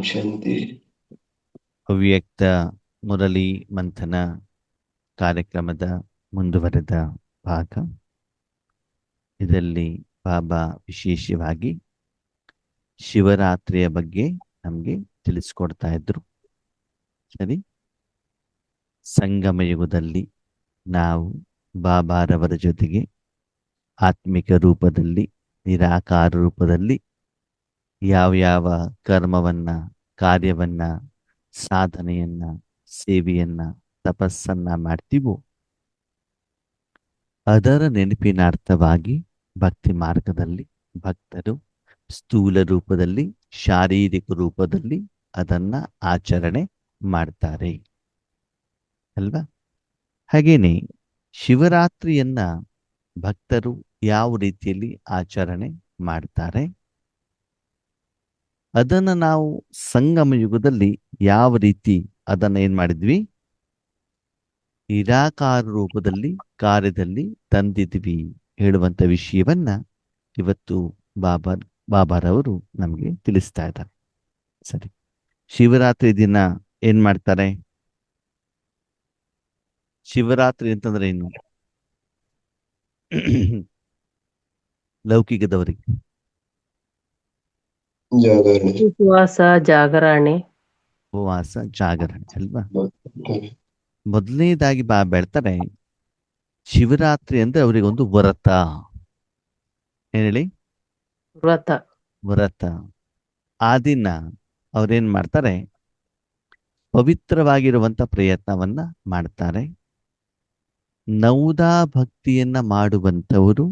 ಶಾಂತಿ. ಅವ್ಯಕ್ತ ಮುರಳಿ ಮಂಥನ ಕಾರ್ಯಕ್ರಮದ ಮುಂದುವರೆದ ಭಾಗ. ಇದರಲ್ಲಿ ಬಾಬಾ ವಿಶೇಷವಾಗಿ ಶಿವರಾತ್ರಿಯ ಬಗ್ಗೆ ನಮಗೆ ತಿಳಿಸ್ಕೊಡ್ತಾ ಇದ್ರು. ಸರಿ, ಸಂಗಮ ಯುಗದಲ್ಲಿ ನಾವು ಬಾಬಾರವರ ಜೊತೆಗೆ ಆತ್ಮಿಕ ರೂಪದಲ್ಲಿ, ನಿರಾಕಾರ ರೂಪದಲ್ಲಿ ಯಾವ ಯಾವ ಕರ್ಮವನ್ನ, ಕಾರ್ಯವನ್ನ, ಸಾಧನೆಯನ್ನ, ಸೇವೆಯನ್ನ, ತಪಸ್ಸನ್ನ ಮಾಡ್ತೀವೋ ಅದರ ನೆನಪಿನಾರ್ಥವಾಗಿ ಭಕ್ತಿ ಮಾರ್ಗದಲ್ಲಿ ಭಕ್ತರು ಸ್ಥೂಲ ರೂಪದಲ್ಲಿ, ಶಾರೀರಿಕ ರೂಪದಲ್ಲಿ ಅದನ್ನ ಆಚರಣೆ ಮಾಡ್ತಾರೆ ಅಲ್ವಾ. ಹಾಗೇನೆ ಶಿವರಾತ್ರಿಯನ್ನ ಭಕ್ತರು ಯಾವ ರೀತಿಯಲ್ಲಿ ಆಚರಣೆ ಮಾಡ್ತಾರೆ, ಅದನ್ನ ನಾವು ಸಂಗಮ ಯುಗದಲ್ಲಿ ಯಾವ ರೀತಿ ಅದನ್ನ ಏನ್ ಮಾಡಿದ್ವಿ, ನಿರಾಕಾರ ರೂಪದಲ್ಲಿ ಕಾರ್ಯದಲ್ಲಿ ತಂದಿದ್ವಿ ಹೇಳುವಂತ ವಿಷಯವನ್ನ ಇವತ್ತು ಬಾಬಾ ಬಾಬಾರವರು ನಮಗೆ ತಿಳಿಸ್ತಾ ಇದ್ದಾರೆ. ಸರಿ, ಶಿವರಾತ್ರಿ ದಿನ ಏನ್ ಮಾಡ್ತಾರೆ? ಶಿವರಾತ್ರಿ ಅಂತಂದ್ರೆ ಏನು? ಲೌಕಿಕದವರಿಗೆ ಜಾಗರಣೆ. ಉಪವಾಸ, ಜಾಗರಣೆ. ಉಪವಾಸ, ಜಾಗರಣೆ ಅಲ್ವಾ. ಭಕ್ತರು. ಮೊದಲನೇದಾಗಿ ಬೆಳ್ತಾರೆ, ಶಿವರಾತ್ರಿ ಅಂದ್ರೆ ಅವರಿಗೊಂದು ವ್ರತ. ಏನ್ ಹೇಳಿ? ವ್ರತ. ವ್ರತ. ಆ ದಿನ ಅವ್ರೇನ್ ಮಾಡ್ತಾರೆ, ಪವಿತ್ರವಾಗಿರುವಂತ ಪ್ರಯತ್ನವನ್ನ ಮಾಡ್ತಾರೆ. ನೌದಾ ಭಕ್ತಿಯನ್ನ ಮಾಡುವಂತವರು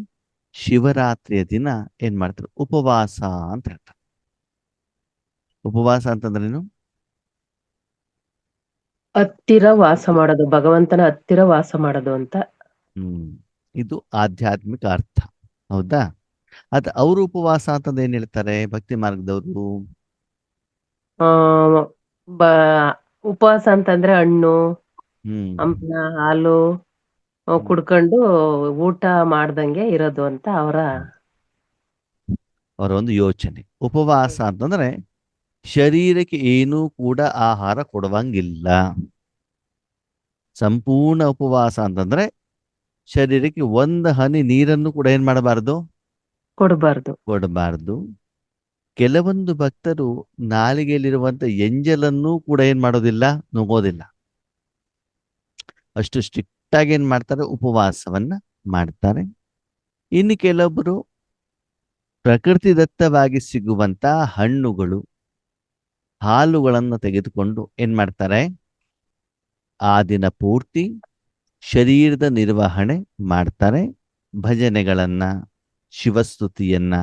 ಶಿವರಾತ್ರಿಯ ದಿನ ಏನ್ ಮಾಡ್ತಾರೆ, ಉಪವಾಸ ಅಂತ ಹೇಳ್ತಾರೆ. ಉಪವಾಸ ಅಂತಂದ್ರೇನು? ಹತ್ತಿರ ವಾಸ ಮಾಡೋದು, ಭಗವಂತನ ಹತ್ತಿರ ವಾಸ ಮಾಡೋದು ಅಂತ. ಇದು ಆಧ್ಯಾತ್ಮಿಕ ಅರ್ಥ, ಹೌದಾ? ಅವ್ರ ಉಪವಾಸ ಅಂತಂದ್ರೆ ಏನ್ ಹೇಳ್ತಾರೆ ಭಕ್ತಿ ಮಾರ್ಗದವರು? ಆ ಉಪವಾಸ ಅಂತಂದ್ರೆ ಹಣ್ಣು, ಹ್ಮ್ ಹಂಪಲ, ಹಾಲು ಕುಡ್ಕೊಂಡು ಊಟ ಮಾಡ್ದಂಗೆ ಇರೋದು ಅಂತ ಅವರ ಒಂದು ಯೋಚನೆ. ಉಪವಾಸ ಅಂತಂದ್ರೆ ಶರೀರಕ್ಕೆ ಏನೂ ಕೂಡ ಆಹಾರ ಕೊಡುವಂಗಿಲ್ಲ. ಸಂಪೂರ್ಣ ಉಪವಾಸ ಅಂತಂದ್ರೆ ಶರೀರಕ್ಕೆ ಒಂದು ಹನಿ ನೀರನ್ನು ಕೂಡ ಏನ್ ಮಾಡಬಾರದು, ಕೊಡಬಾರದು. ಕೆಲವೊಂದು ಭಕ್ತರು ನಾಲಿಗೆಯಲ್ಲಿರುವಂತ ಎಂಜಲನ್ನು ಕೂಡ ಏನ್ ಮಾಡೋದಿಲ್ಲ, ನುಂಗೋದಿಲ್ಲ. ಅಷ್ಟು ಸ್ಟ್ರಿಕ್ಟ್ ಆಗಿ ಏನ್ ಮಾಡ್ತಾರೆ, ಉಪವಾಸವನ್ನ ಮಾಡ್ತಾರೆ. ಇನ್ನು ಕೆಲವೊಬ್ಬರು ಪ್ರಕೃತಿ ದತ್ತವಾಗಿ ಸಿಗುವಂತ ಹಣ್ಣುಗಳು, ಹಾಲುಗಳನ್ನು ತೆಗೆದುಕೊಂಡು ಏನ್ ಮಾಡ್ತಾರೆ, ಆ ದಿನ ಪೂರ್ತಿ ಶರೀರದ ನಿರ್ವಹಣೆ ಮಾಡ್ತಾರೆ. ಭಜನೆಗಳನ್ನ, ಶಿವಸ್ತುತಿಯನ್ನ,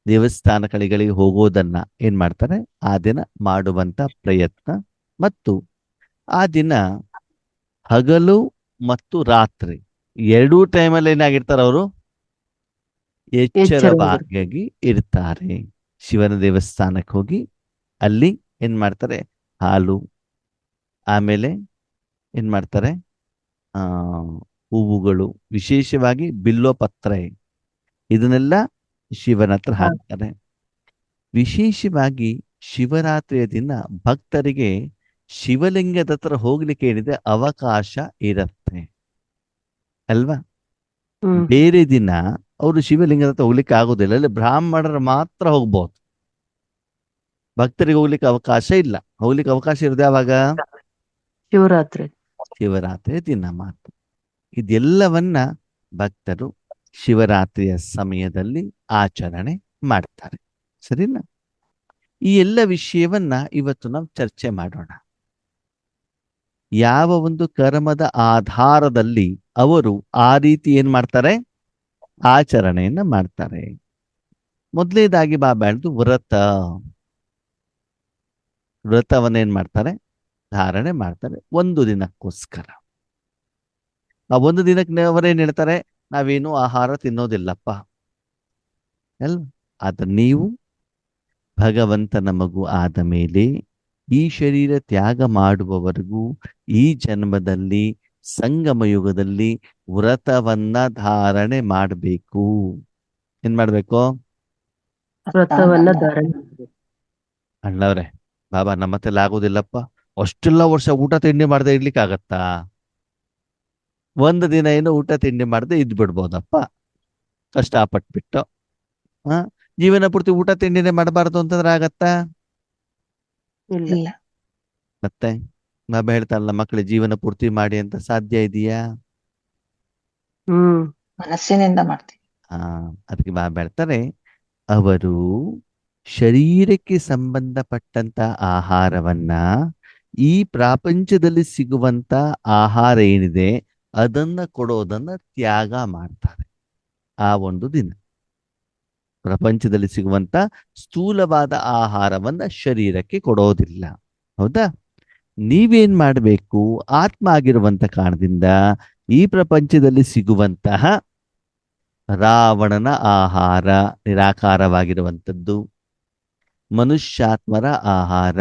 ದೇವಸ್ಥಾನಗಳಿಗೆ ಹೋಗೋದನ್ನ ಏನ್ ಮಾಡ್ತಾರೆ, ಆ ದಿನ ಮಾಡುವಂತ ಪ್ರಯತ್ನ. ಮತ್ತು ಆ ದಿನ ಹಗಲು ಮತ್ತು ರಾತ್ರಿ ಎರಡೂ ಟೈಮಲ್ಲಿ ಏನಾಗಿರ್ತಾರೆ ಅವರು, ಎಚ್ಚರವಾಗಿ ಇರ್ತಾರೆ. ಶಿವನ ದೇವಸ್ಥಾನಕ್ಕೆ ಹೋಗಿ ಅಲ್ಲಿ ಏನ್ ಮಾಡ್ತಾರೆ, ಹಾಲು, ಆಮೇಲೆ ಏನ್ ಮಾಡ್ತಾರೆ, ಆ ಹೂವುಗಳು, ವಿಶೇಷವಾಗಿ ಬಿಲ್ವ ಪತ್ರೆ, ಇದನ್ನೆಲ್ಲ ಶಿವನ ಹತ್ರ ಹಾಕ್ತಾರೆ. ವಿಶೇಷವಾಗಿ ಶಿವರಾತ್ರಿಯ ದಿನ ಭಕ್ತರಿಗೆ ಶಿವಲಿಂಗದ ಹತ್ರ ಹೋಗ್ಲಿಕ್ಕೆ ಏನಿದೆ ಅವಕಾಶ ಇರತ್ತೆ ಅಲ್ವಾ. ಬೇರೆ ದಿನ ಅವರು ಶಿವಲಿಂಗದ ಹತ್ರ ಹೋಗ್ಲಿಕ್ಕೆ ಆಗೋದಿಲ್ಲ, ಅಲ್ಲಿ ಬ್ರಾಹ್ಮಣರು ಮಾತ್ರ ಹೋಗ್ಬೋದು. ಭಕ್ತರಿಗೆ ಹೋಗ್ಲಿಕ್ಕೆ ಅವಕಾಶ ಇಲ್ಲ. ಹೋಗ್ಲಿಕ್ಕೆ ಅವಕಾಶ ಇರೋದು ಯಾವಾಗ? ಶಿವರಾತ್ರಿ ದಿನ ಮಾತ್ರ. ಇದೆಲ್ಲವನ್ನ ಭಕ್ತರು ಶಿವರಾತ್ರಿಯ ಸಮಯದಲ್ಲಿ ಆಚರಣೆ ಮಾಡ್ತಾರೆ. ಸರಿನಾ? ಈ ಎಲ್ಲ ವಿಷಯವನ್ನ ಇವತ್ತು ನಾವು ಚರ್ಚೆ ಮಾಡೋಣ. ಯಾವ ಒಂದು ಕರ್ಮದ ಆಧಾರದಲ್ಲಿ ಅವರು ಆ ರೀತಿ ಏನ್ ಮಾಡ್ತಾರೆ, ಆಚರಣೆಯನ್ನ ಮಾಡ್ತಾರೆ. ಮೊದಲನೇದಾಗಿ ಬಾಬಾಳ್ದು ವ್ರತ. ವ್ರತವನ್ನೇನ್ ಮಾಡ್ತಾರೆ, ಧಾರಣೆ ಮಾಡ್ತಾರೆ ಒಂದು ದಿನಕ್ಕೋಸ್ಕರ. ಆ ಒಂದು ದಿನಕ್ಕೆ ಅವರೇನ್ ಹೇಳ್ತಾರೆ, ನಾವೇನು ಆಹಾರ ತಿನ್ನೋದಿಲ್ಲಪ್ಪ ಅಲ್ವ. ಆದ್ರೆ ನೀವು ಭಗವಂತನ ಮಗು ಆದ ಮೇಲೆ ಈ ಶರೀರ ತ್ಯಾಗ ಮಾಡುವವರೆಗೂ ಈ ಜನ್ಮದಲ್ಲಿ ಸಂಗಮ ಯುಗದಲ್ಲಿ ವ್ರತವನ್ನ ಧಾರಣೆ ಮಾಡಬೇಕು. ಏನ್ ಮಾಡ್ಬೇಕು? ವ್ರತವನ್ನ ಧಾರಣೆ. ಅಣ್ಣವ್ರೆ, ಬಾಬಾ ನಮ್ಮ ಹತ್ತೆಲ್ಲ ಆಗೋದಿಲ್ಲಪ್ಪ. ಅಷ್ಟೆಲ್ಲ ವರ್ಷ ಊಟ ತಿಂಡಿ ಮಾಡದೆ ಇರ್ಲಿಕ್ಕೆ ಆಗತ್ತಾ? ಒಂದು ದಿನ ಏನು ಊಟ ತಿಂಡಿ ಮಾಡದೆ ಇದ್ ಬಿಡ್ಬೋದಪ್ಪ, ಕಷ್ಟಪಟ್ಬಿಟ್ಟು. ಹ ಜೀವನ ಪೂರ್ತಿ ಊಟ ತಿಂಡಿನೇ ಮಾಡಬಾರ್ದು ಅಂತಂದ್ರೆ ಆಗತ್ತಾ? ಇಲ್ಲ. ಇಲ್ಲ. ಮತ್ತೆ ಬಾಬಾ ಹೇಳ್ತಾರಲ್ಲ, ಮಕ್ಕಳ ಜೀವನ ಪೂರ್ತಿ ಮಾಡಿ ಅಂತ ಸಾಧ್ಯ ಇದೆಯಾ? ಹ್ಮ್ ಮನಸ್ಸಿನಿಂದ ಮಾಡ್ತೀವಿ. ಆ ಅದಕ್ಕೆ ಬಾಬಾ ಹೇಳ್ತಾರೆ, ಅವರು ಶರೀರಕ್ಕೆ ಸಂಬಂಧಪಟ್ಟಂತ ಆಹಾರವನ್ನ, ಈ ಪ್ರಪಂಚದಲ್ಲಿ ಸಿಗುವಂತ ಆಹಾರ ಏನಿದೆ ಅದನ್ನ ಕೊಡೋದನ್ನ ತ್ಯಾಗ ಮಾಡ್ತಾರೆ ಆ ಒಂದು ದಿನ. ಪ್ರಪಂಚದಲ್ಲಿ ಸಿಗುವಂತ ಸ್ಥೂಲವಾದ ಆಹಾರವನ್ನ ಶರೀರಕ್ಕೆ ಕೊಡೋದಿಲ್ಲ. ಹೌದಾ? ನೀವೇನ್ ಮಾಡಬೇಕು? ಆತ್ಮ ಆಗಿರುವಂತ ಕಾರಣದಿಂದ ಈ ಪ್ರಪಂಚದಲ್ಲಿ ಸಿಗುವಂತಹ ರಾವಣನ ಆಹಾರ ನಿರಾಕಾರವಾಗಿರುವಂಥದ್ದು, ಮನುಷ್ಯಾತ್ಮರ ಆಹಾರ,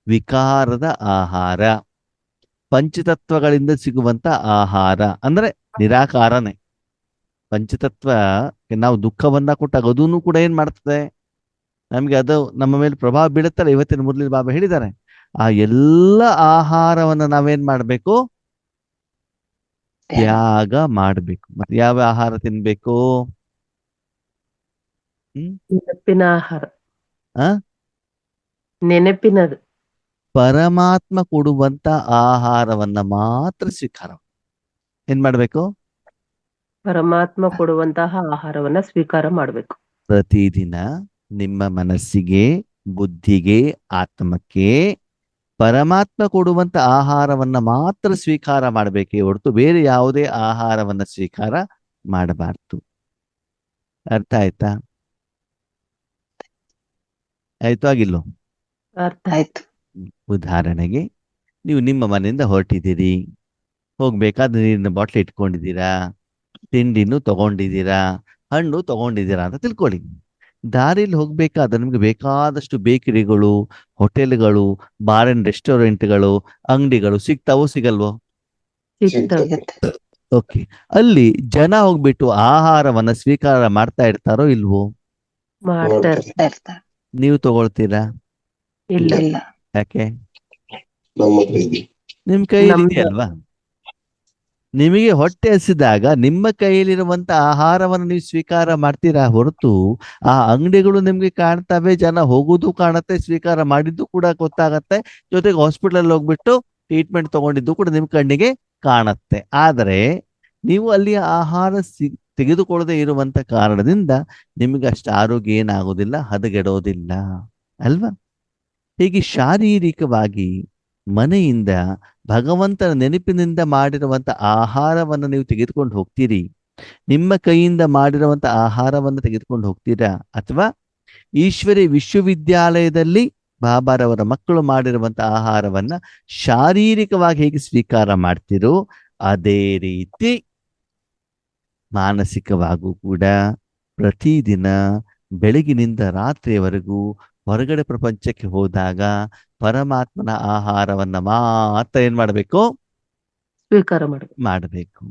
ವಿಕಾರದ ಆಹಾರ, ಪಂಚತತ್ವಗಳಿಂದ ಸಿಗುವಂತ ಆಹಾರ ಅಂದ್ರೆ ನಿರಾಕಾರನೇ. ಪಂಚತತ್ವ ನಾವು ದುಃಖವನ್ನ ಕೊಟ್ಟಾಗ ಅದೂ ಕೂಡ ಏನ್ ಮಾಡ್ತದೆ? ನಮ್ಗೆ ಅದು ನಮ್ಮ ಮೇಲೆ ಪ್ರಭಾವ ಬೀಳುತ್ತಲ್ಲ. ಇವತ್ತಿನ ಮುರಳಿ ಬಾಬಾ ಹೇಳಿದ್ದಾರೆ, ಆ ಎಲ್ಲ ಆಹಾರವನ್ನ ನಾವೇನ್ ಮಾಡ್ಬೇಕು? ತ್ಯಾಗ ಮಾಡ್ಬೇಕು. ಮತ್ತೆ ಯಾವ ಆಹಾರ ತಿನ್ಬೇಕು? ನೆನಪಿನ ಆಹಾರ, ಆ ನೆನಪಿನದು. ಪರಮಾತ್ಮ ಕೊಡುವಂತ ಆಹಾರವನ್ನ ಮಾತ್ರ ಸ್ವೀಕಾರ ಏನ್ ಮಾಡ್ಬೇಕು? ಪರಮಾತ್ಮ ಕೊಡುವಂತಹ ಆಹಾರವನ್ನ ಸ್ವೀಕಾರ ಮಾಡ್ಬೇಕು. ಪ್ರತಿದಿನ ನಿಮ್ಮ ಮನಸ್ಸಿಗೆ, ಬುದ್ಧಿಗೆ, ಆತ್ಮಕ್ಕೆ ಪರಮಾತ್ಮ ಕೊಡುವಂತ ಆಹಾರವನ್ನ ಮಾತ್ರ ಸ್ವೀಕಾರ ಮಾಡಬೇಕೇ ಹೊರತು ಬೇರೆ ಯಾವುದೇ ಆಹಾರವನ್ನ ಸ್ವೀಕಾರ ಮಾಡಬಾರ್ದು. ಅರ್ಥ ಆಯ್ತಾ? ಆಯ್ತು ಆಗಿಲ್ಲೋ? ಅರ್ಥ ಆಯ್ತು. ಉದಾಹರಣೆಗೆ, ನೀವು ನಿಮ್ಮ ಮನೆಯಿಂದ ಹೊರಟಿದ್ದೀರಿ, ಹೋಗ್ಬೇಕಾದ್ರೆ ನೀರಿನ ಬಾಟ್ಲಿ ಇಟ್ಕೊಂಡಿದ್ದೀರಾ, ತಿಂಡಿನೂ ತಗೊಂಡಿದ್ದೀರಾ, ಹಣ್ಣು ತಗೊಂಡಿದ್ದೀರಾ ಅಂತ ತಿಳ್ಕೊಳ್ಳಿ. ದಾರಿಲಿ ಹೋಗ್ಬೇಕಾದ್ರೆ ನಿಮ್ಗೆ ಬೇಕಾದಷ್ಟು ಬೇಕರಿಗಳು, ಹೋಟೆಲ್ಗಳು, ಬಾರ್ ಅಂಡ್ ರೆಸ್ಟೋರೆಂಟ್ಗಳು, ಅಂಗಡಿಗಳು ಸಿಗ್ತಾವೋ ಸಿಗಲ್ವೋ? ಸಿಗ್ತವೆ. ಸಿಗುತ್ತೆ. ಓಕೆ. ಅಲ್ಲಿ ಜನ ಹೋಗ್ಬಿಟ್ಟು ಆಹಾರವನ್ನ ಸ್ವೀಕಾರ ಮಾಡ್ತಾ ಇರ್ತಾರೋ ಇಲ್ವೋ? ಮಾಡ್ತಾರೆ. ಇರ್ತಾರೆ. ನೀವು ತಗೊಳ್ತೀರಾ? ಇಲ್ಲ. ಇಲ್ಲ. ಯಾಕೆ? ನಮ್ಮ ಹತ್ರ ಇದೆ. ನಿಮ್ ಕೈಯಲ್ಲಿ ನಮ್ದು. ಇದೆಯಲ್ವಾ? ನಿಮಗೆ ಹೊಟ್ಟೆ ಹಸಿದಾಗ ನಿಮ್ಮ ಕೈಯಲ್ಲಿರುವಂತ ಆಹಾರವನ್ನು ನೀವು ಸ್ವೀಕಾರ ಮಾಡ್ತೀರಾ ಹೊರತು, ಆ ಅಂಗಡಿಗಳು ನಿಮ್ಗೆ ಕಾಣ್ತವೆ, ಜನ ಹೋಗುದು ಕಾಣತ್ತೆ, ಸ್ವೀಕಾರ ಮಾಡಿದ್ದು ಕೂಡ ಗೊತ್ತಾಗತ್ತೆ, ಜೊತೆಗೆ ಹಾಸ್ಪಿಟಲ್ ಹೋಗ್ಬಿಟ್ಟು ಟ್ರೀಟ್ಮೆಂಟ್ ತಗೊಂಡಿದ್ದು ಕೂಡ ನಿಮ್ ಕಣ್ಣಿಗೆ ಕಾಣತ್ತೆ. ಆದರೆ ನೀವು ಅಲ್ಲಿ ಆಹಾರ ತೆಗೆದುಕೊಳ್ಳದೆ ಇರುವಂತ ಕಾರಣದಿಂದ ನಿಮಗೆ ಅಷ್ಟು ಆರೋಗ್ಯ ಏನಾಗೋದಿಲ್ಲ, ಹದಗೆಡೋದಿಲ್ಲ ಅಲ್ವಾ? ಹೀಗೆ ಶಾರೀರಿಕವಾಗಿ ಮನೆಯಿಂದ ಭಗವಂತನ ನೆನಪಿನಿಂದ ಮಾಡಿರುವಂತ ಆಹಾರವನ್ನು ನೀವು ತೆಗೆದುಕೊಂಡು ಹೋಗ್ತೀರಿ, ನಿಮ್ಮ ಕೈಯಿಂದ ಮಾಡಿರುವಂತ ಆಹಾರವನ್ನು ತೆಗೆದುಕೊಂಡು ಹೋಗ್ತೀರಾ, ಅಥವಾ ಈಶ್ವರಿ ವಿಶ್ವವಿದ್ಯಾಲಯದಲ್ಲಿ ಬಾಬಾರವರ ಮಕ್ಕಳು ಮಾಡಿರುವಂತ ಆಹಾರವನ್ನ ಶಾರೀರಿಕವಾಗಿ ಹೇಗೆ ಸ್ವೀಕಾರ ಮಾಡ್ತೀರೋ ಅದೇ ರೀತಿ ಮಾನಸಿಕವಾಗೂ ಕೂಡ ಪ್ರತಿದಿನ ಬೆಳಗಿನಿಂದ ರಾತ್ರಿಯವರೆಗೂ ಹೊರಗಡೆ ಪ್ರಪಂಚಕ್ಕೆ ಹೋದಾಗ ಪರಮಾತ್ಮನ ಆಹಾರವನ್ನ ಮಾತ್ರ ಏನ್ ಮಾಡ್ಬೇಕು? ಸ್ವೀಕಾರ ಮಾಡಬೇಕು.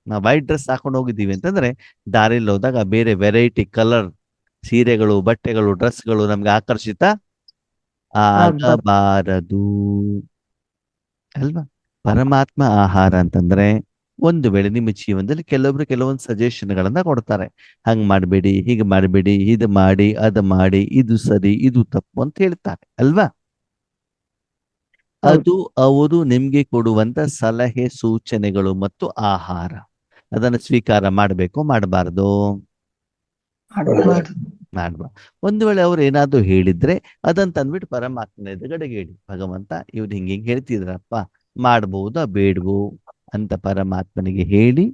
ನಾವು ವೈಟ್ ಡ್ರೆಸ್ ಹಾಕೊಂಡು ಹೋಗಿದ್ದೀವಿ ಅಂತಂದ್ರೆ ದಾರಿಯಲ್ಲಿ ಹೋದಾಗ ಬೇರೆ ವೆರೈಟಿ ಕಲರ್ ಸೀರೆಗಳು, ಬಟ್ಟೆಗಳು, ಡ್ರೆಸ್ಗಳು ನಮ್ಗೆ ಆಕರ್ಷಿತ ಆಗಬಾರದು ಅಲ್ವಾ? ಪರಮಾತ್ಮ ಆಹಾರ ಅಂತಂದ್ರೆ ಒಂದು ವೇಳೆ ನಿಮ್ಮ ಜೀವನದಲ್ಲಿ ಕೆಲವೊಬ್ರು ಕೆಲವೊಂದು ಸಜೆಷನ್ಗಳನ್ನ ಕೊಡ್ತಾರೆ, ಹಂಗ್ ಮಾಡಬೇಡಿ, ಹೀಗೆ ಮಾಡಬೇಡಿ, ಇದು ಮಾಡಿ, ಅದು ಮಾಡಿ, ಇದು ಸರಿ, ಇದು ತಪ್ಪು ಅಂತ ಹೇಳ್ತಾರೆ ಅಲ್ವಾ? ಅದು ಅವರು ನಿಮ್ಗೆ ಕೊಡುವಂತ ಸಲಹೆ, ಸೂಚನೆಗಳು ಮತ್ತು ಆಹಾರ. ಅದನ್ನು ಸ್ವೀಕಾರ ಮಾಡಬೇಕು, ಮಾಡಬಾರ್ದು? ಮಾಡ್ಬಾರ್ದು. ಒಂದು ವೇಳೆ ಅವ್ರು ಏನಾದ್ರು ಹೇಳಿದ್ರೆ ಅದನ್ನ ತಂದ್ಬಿಟ್ಟು ಪರಮಾತ್ಮನ ಎದುರುಗಡೆಗೆ ಹೇಳಿ, ಭಗವಂತ ಇವ್ರು ಹಿಂಗೆ ಹೇಳ್ತಿದ್ರಪ್ಪ, ಮಾಡ್ಬಹುದಾ ಬೇಡವು ಅಂತ ಪರಮಾತ್ಮನಿಗೆ ಹೇಳಿ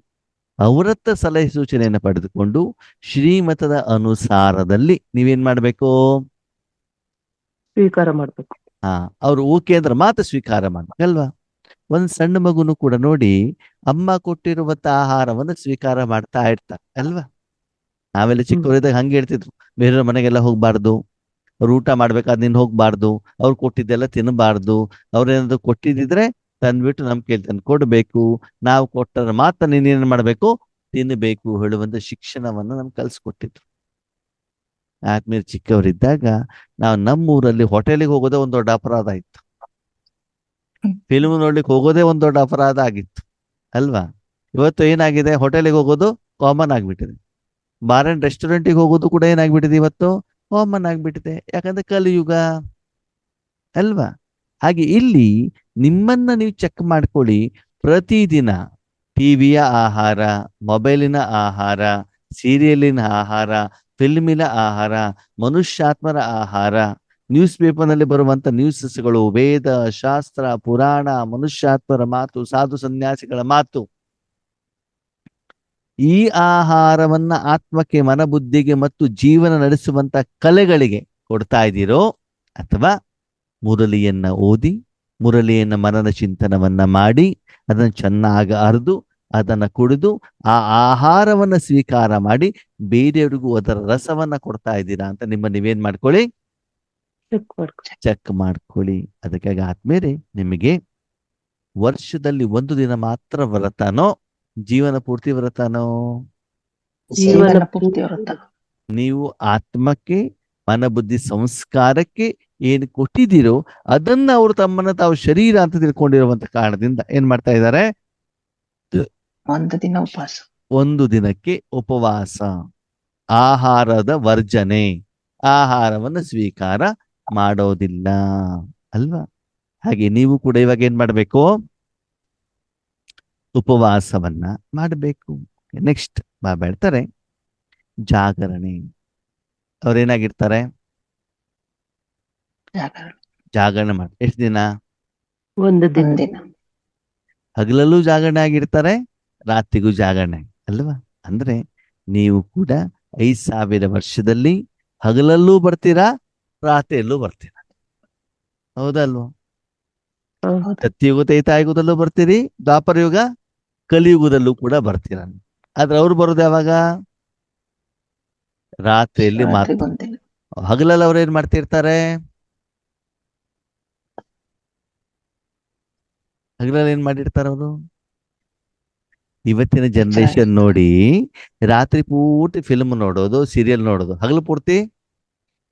ಅವರತ್ತ ಸಲಹೆ ಸೂಚನೆಯನ್ನು ಪಡೆದುಕೊಂಡು ಶ್ರೀಮತದ ಅನುಸಾರದಲ್ಲಿ ನೀವೇನ್ ಮಾಡ್ಬೇಕು? ಸ್ವೀಕಾರ ಮಾಡ್ಬೇಕು. ಅವ್ರು ಓಕೆ ಅಂದ್ರೆ ಮಾತ್ರ ಸ್ವೀಕಾರ ಮಾಡ್ಬೇಕಲ್ವಾ? ಒಂದ್ ಸಣ್ಣ ಮಗುನು ಕೂಡ ನೋಡಿ, ಅಮ್ಮ ಕೊಟ್ಟಿರುವಂತ ಆಹಾರವನ್ನು ಸ್ವೀಕಾರ ಮಾಡ್ತಾ ಇರ್ತಾರೆ ಅಲ್ವಾ? ನಾವೆಲ್ಲ ಚಿಕ್ಕವರಿದ್ದಾಗ ಹಂಗೆ ಹೇಳ್ತಿದ್ರು, ಬೇರೆಯವ್ರ ಮನೆಗೆಲ್ಲ ಹೋಗ್ಬಾರ್ದು, ಅವ್ರು ಊಟ ಮಾಡ್ಬೇಕಾದ್ ನೀನ್ ಹೋಗ್ಬಾರ್ದು, ಅವ್ರು ಕೊಟ್ಟಿದ್ದೆಲ್ಲ ತಿನ್ನಬಾರ್ದು, ಅವ್ರೇನಾದ್ರು ಕೊಟ್ಟಿದ್ರೆ ತಂದ್ಬಿಟ್ಟು ನಮ್ ಕೇಳ್ತಾನೆ ಕೊಡ್ಬೇಕು, ನಾವು ಕೊಟ್ಟರೆ ಮಾತ್ರ ನೀನೇನ್ ಮಾಡ್ಬೇಕು? ತಿನ್ನಬೇಕು ಹೇಳುವಂತ ಶಿಕ್ಷಣವನ್ನು ನಮ್ಗೆ ಕಲ್ಸ್ಕೊಟ್ಟಿದ್ರು. ಆದ್ಮೇಲೆ ಚಿಕ್ಕವರಿದ್ದಾಗ ನಾವು ನಮ್ಮೂರಲ್ಲಿ ಹೋಟೆಲಿಗೆ ಹೋಗೋದೇ ಒಂದು ದೊಡ್ಡ ಅಪರಾಧ ಇತ್ತು. ಫಿಲ್ಮ್ ನೋಡ್ಲಿಕ್ಕೆ ಹೋಗೋದೇ ಒಂದು ದೊಡ್ಡ ಅಪರಾಧ ಆಗಿತ್ತು ಅಲ್ವಾ? ಇವತ್ತು ಏನಾಗಿದೆ, ಹೋಟೆಲಿಗೆ ಹೋಗೋದು ಕಾಮನ್ ಆಗ್ಬಿಟ್ಟಿದೆ. ಬಾರ್ ಅಂಡ್ ರೆಸ್ಟೋರೆಂಟಿಗೆ ಹೋಗೋದು ಕೂಡ ಏನಾಗ್ಬಿಟ್ಟಿದೆ ಇವತ್ತು, ಕಾಮನ್ ಆಗ್ಬಿಟ್ಟಿದೆ. ಯಾಕಂದ್ರೆ ಕಲಿಯುಗ ಅಲ್ವಾ? ಹಾಗೆ ಇಲ್ಲಿ ನಿಮ್ಮನ್ನ ನೀವು ಚೆಕ್ ಮಾಡ್ಕೊಳ್ಳಿ. ಪ್ರತಿದಿನ ಟಿವಿಯ ಆಹಾರ, ಮೊಬೈಲಿನ ಆಹಾರ, ಸೀರಿಯಲಿನ ಆಹಾರ, ಫಿಲ್ಮಿನ ಆಹಾರ, ಮನುಷ್ಯಾತ್ಮರ ಆಹಾರ, ನ್ಯೂಸ್ ಪೇಪರ್ನಲ್ಲಿ ಬರುವಂತ ನ್ಯೂಸಸ್ಗಳು, ವೇದ ಶಾಸ್ತ್ರ ಪುರಾಣ, ಮನುಷ್ಯಾತ್ಮರ ಮಾತು, ಸಾಧು ಸನ್ಯಾಸಿಗಳ ಮಾತು, ಈ ಆಹಾರವನ್ನ ಆತ್ಮಕ್ಕೆ, ಮನಬುದ್ಧಿಗೆ ಮತ್ತು ಜೀವನ ನಡೆಸುವಂತ ಕಲೆಗಳಿಗೆ ಕೊಡ್ತಾ ಇದ್ದೀರೋ, ಅಥವಾ ಮುರಳಿಯನ್ನ ಓದಿ, ಮುರಳಿಯನ್ನ ಮನನ ಚಿಂತನವನ್ನ ಮಾಡಿ, ಅದನ್ನು ಚೆನ್ನಾಗಿ ಅರಿದು, ಅದನ್ನ ಕುಡಿದು, ಆ ಆಹಾರವನ್ನ ಸ್ವೀಕಾರ ಮಾಡಿ ಬೇರೆಯವರಿಗೂ ಅದರ ರಸವನ್ನ ಕೊಡ್ತಾ ಇದ್ದೀರಾ ಅಂತ ನಿಮ್ಮ ನೀವೇನ್ ಮಾಡ್ಕೊಳ್ಳಿ, ಚೆಕ್ ಮಾಡ್ಕೊಳ್ಳಿ. ಅದಕ್ಕಾಗಿ ಆದ್ಮೇಲೆ ನಿಮಗೆ ವರ್ಷದಲ್ಲಿ ಒಂದು ದಿನ ಮಾತ್ರ ವ್ರತನೋ, ಜೀವನ ಪೂರ್ತಿ ವ್ರತನೋ? ಜೀವನ ಪೂರ್ತಿ ವ್ರತ. ನೀವು ಆತ್ಮಕ್ಕೆ, ಮನಬುದ್ಧಿ ಸಂಸ್ಕಾರಕ್ಕೆ ಏನು ಕೊಟ್ಟಿದ್ದೀರೋ ಅದನ್ನ ಅವರು ತಮ್ಮನ್ನ ತಾವು ಶರೀರ ಅಂತ ತಿಳ್ಕೊಂಡಿರುವಂತ ಕಾರಣದಿಂದ ಏನ್ ಮಾಡ್ತಾ ಇದ್ದಾರೆ, ಒಂದು ದಿನ ಉಪವಾಸ, ಒಂದು ದಿನಕ್ಕೆ ಉಪವಾಸ, ಆಹಾರದ ವರ್ಜನೆ, ಆಹಾರವನ್ನು ಸ್ವೀಕಾರ ಮಾಡೋದಿಲ್ಲ ಅಲ್ವಾ? ಹಾಗೆ ನೀವು ಕೂಡ ಇವಾಗ ಏನ್ ಮಾಡ್ಬೇಕು, ಉಪವಾಸವನ್ನ ಮಾಡಬೇಕು. ನೆಕ್ಸ್ಟ್ ಬಾಬಾ ಹೇಳ್ತಾರೆ ಜಾಗರಣೆ. ಅವ್ರೇನಾಗಿರ್ತಾರೆ, ಜಾಗರಣೆ ಜಾಗರಣೆ ಮಾಡಿ ಎಷ್ಟು ದಿನ? ಒಂದು ದಿನ. ಒಂದಿನ. ಹಗಲಲ್ಲೂ ಜಾಗರಣೆ ಆಗಿರ್ತಾರೆ, ರಾತ್ರಿಗೂ ಜಾಗರಣೆ ಅಲ್ವಾ? ಅಂದ್ರೆ ನೀವು ಕೂಡ 5,000 ವರ್ಷದಲ್ಲಿ ಹಗಲಲ್ಲೂ ಬರ್ತೀರಾ, ರಾತ್ರಿಯಲ್ಲೂ ಬರ್ತೀರಾ, ಹೌದಲ್ವಾ? ಹೌದು. ಸತ್ಯಯುಗ ತ್ರೇತಾಯುಗದಲ್ಲೂ ಬರ್ತೀರಿ, ದ್ವಾಪರ ಯುಗ ಕಲಿಯುಗದಲ್ಲೂ ಕೂಡ ಬರ್ತೀರ. ಆದ್ರೆ ಅವ್ರು ಬರೋದು ಯಾವಾಗ? ರಾತ್ರಿಯಲ್ಲಿ ಮಾತ್ರ. ರಾತ್ರಿಗೊಂದಿನ. ಹಗಲಲ್ಲಿ ಅವ್ರು ಏನ್ ಮಾಡ್ತಿರ್ತಾರೆ? ಹಗಲಲ್ಲಿ ಏನ್ ಮಾಡಿರ್ತಾರ ಅವರು? ಇವತ್ತಿನ ಜನರೇಷನ್ ನೋಡಿ, ರಾತ್ರಿ ಪೂರ್ತಿ ಫಿಲ್ಮ್ ನೋಡೋದು, ಸೀರಿಯಲ್ ನೋಡೋದು, ಹಗಲು ಪೂರ್ತಿ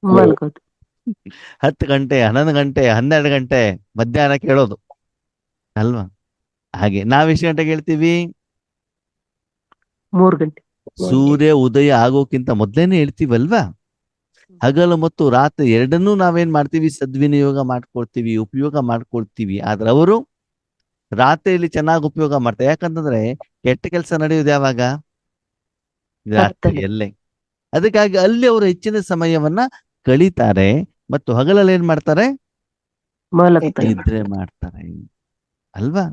ಮಲ್ಗೋದು. 10 ಗಂಟೆ 11 ಗಂಟೆ 12 ಗಂಟೆ ಮಧ್ಯಾಹ್ನ ಕೇಳೋದು ಅಲ್ವಾ? ಹಾಗೆ ನಾವೆಷ್ಟು ಗಂಟೆಗೆ ಹೇಳ್ತೀವಿ? 3 ಗಂಟೆ. ಸೂರ್ಯ ಉದಯ ಆಗೋಕ್ಕಿಂತ ಮೊದ್ಲೇನೆ ಹೇಳ್ತೀವಲ್ವಾ? ಹಗಲು ಮತ್ತು ರಾತ್ರಿ ಎರಡನ್ನೂ ನಾವೇನ್ ಮಾಡ್ತೀವಿ, ಸದ್ವಿನಿಯೋಗ ಮಾಡ್ಕೊಳ್ತೀವಿ, ಉಪಯೋಗ ಮಾಡ್ಕೊಳ್ತೀವಿ. ಆದ್ರೆ ಅವರು ರಾತ್ರಿಯಲ್ಲಿ ಚೆನ್ನಾಗಿ ಉಪಯೋಗ ಮಾಡ್ತಾರೆ. ಯಾಕಂತಂದ್ರೆ ಕೆಟ್ಟ ಕೆಲಸ ನಡೆಯೋದು ಯಾವಾಗ? ರಾತ್ರಿಯಲ್ಲೇ. ಅದಕ್ಕಾಗಿ ಅಲ್ಲಿ ಅವರು ಹೆಚ್ಚಿನ ಸಮಯವನ್ನ ಕಳೀತಾರೆ ಮತ್ತು ಹಗಲಲ್ಲಿ ಏನ್ ಮಾಡ್ತಾರೆ? ನಿದ್ರೆ ಮಾಡ್ತಾರೆ ಅಲ್ವಾ?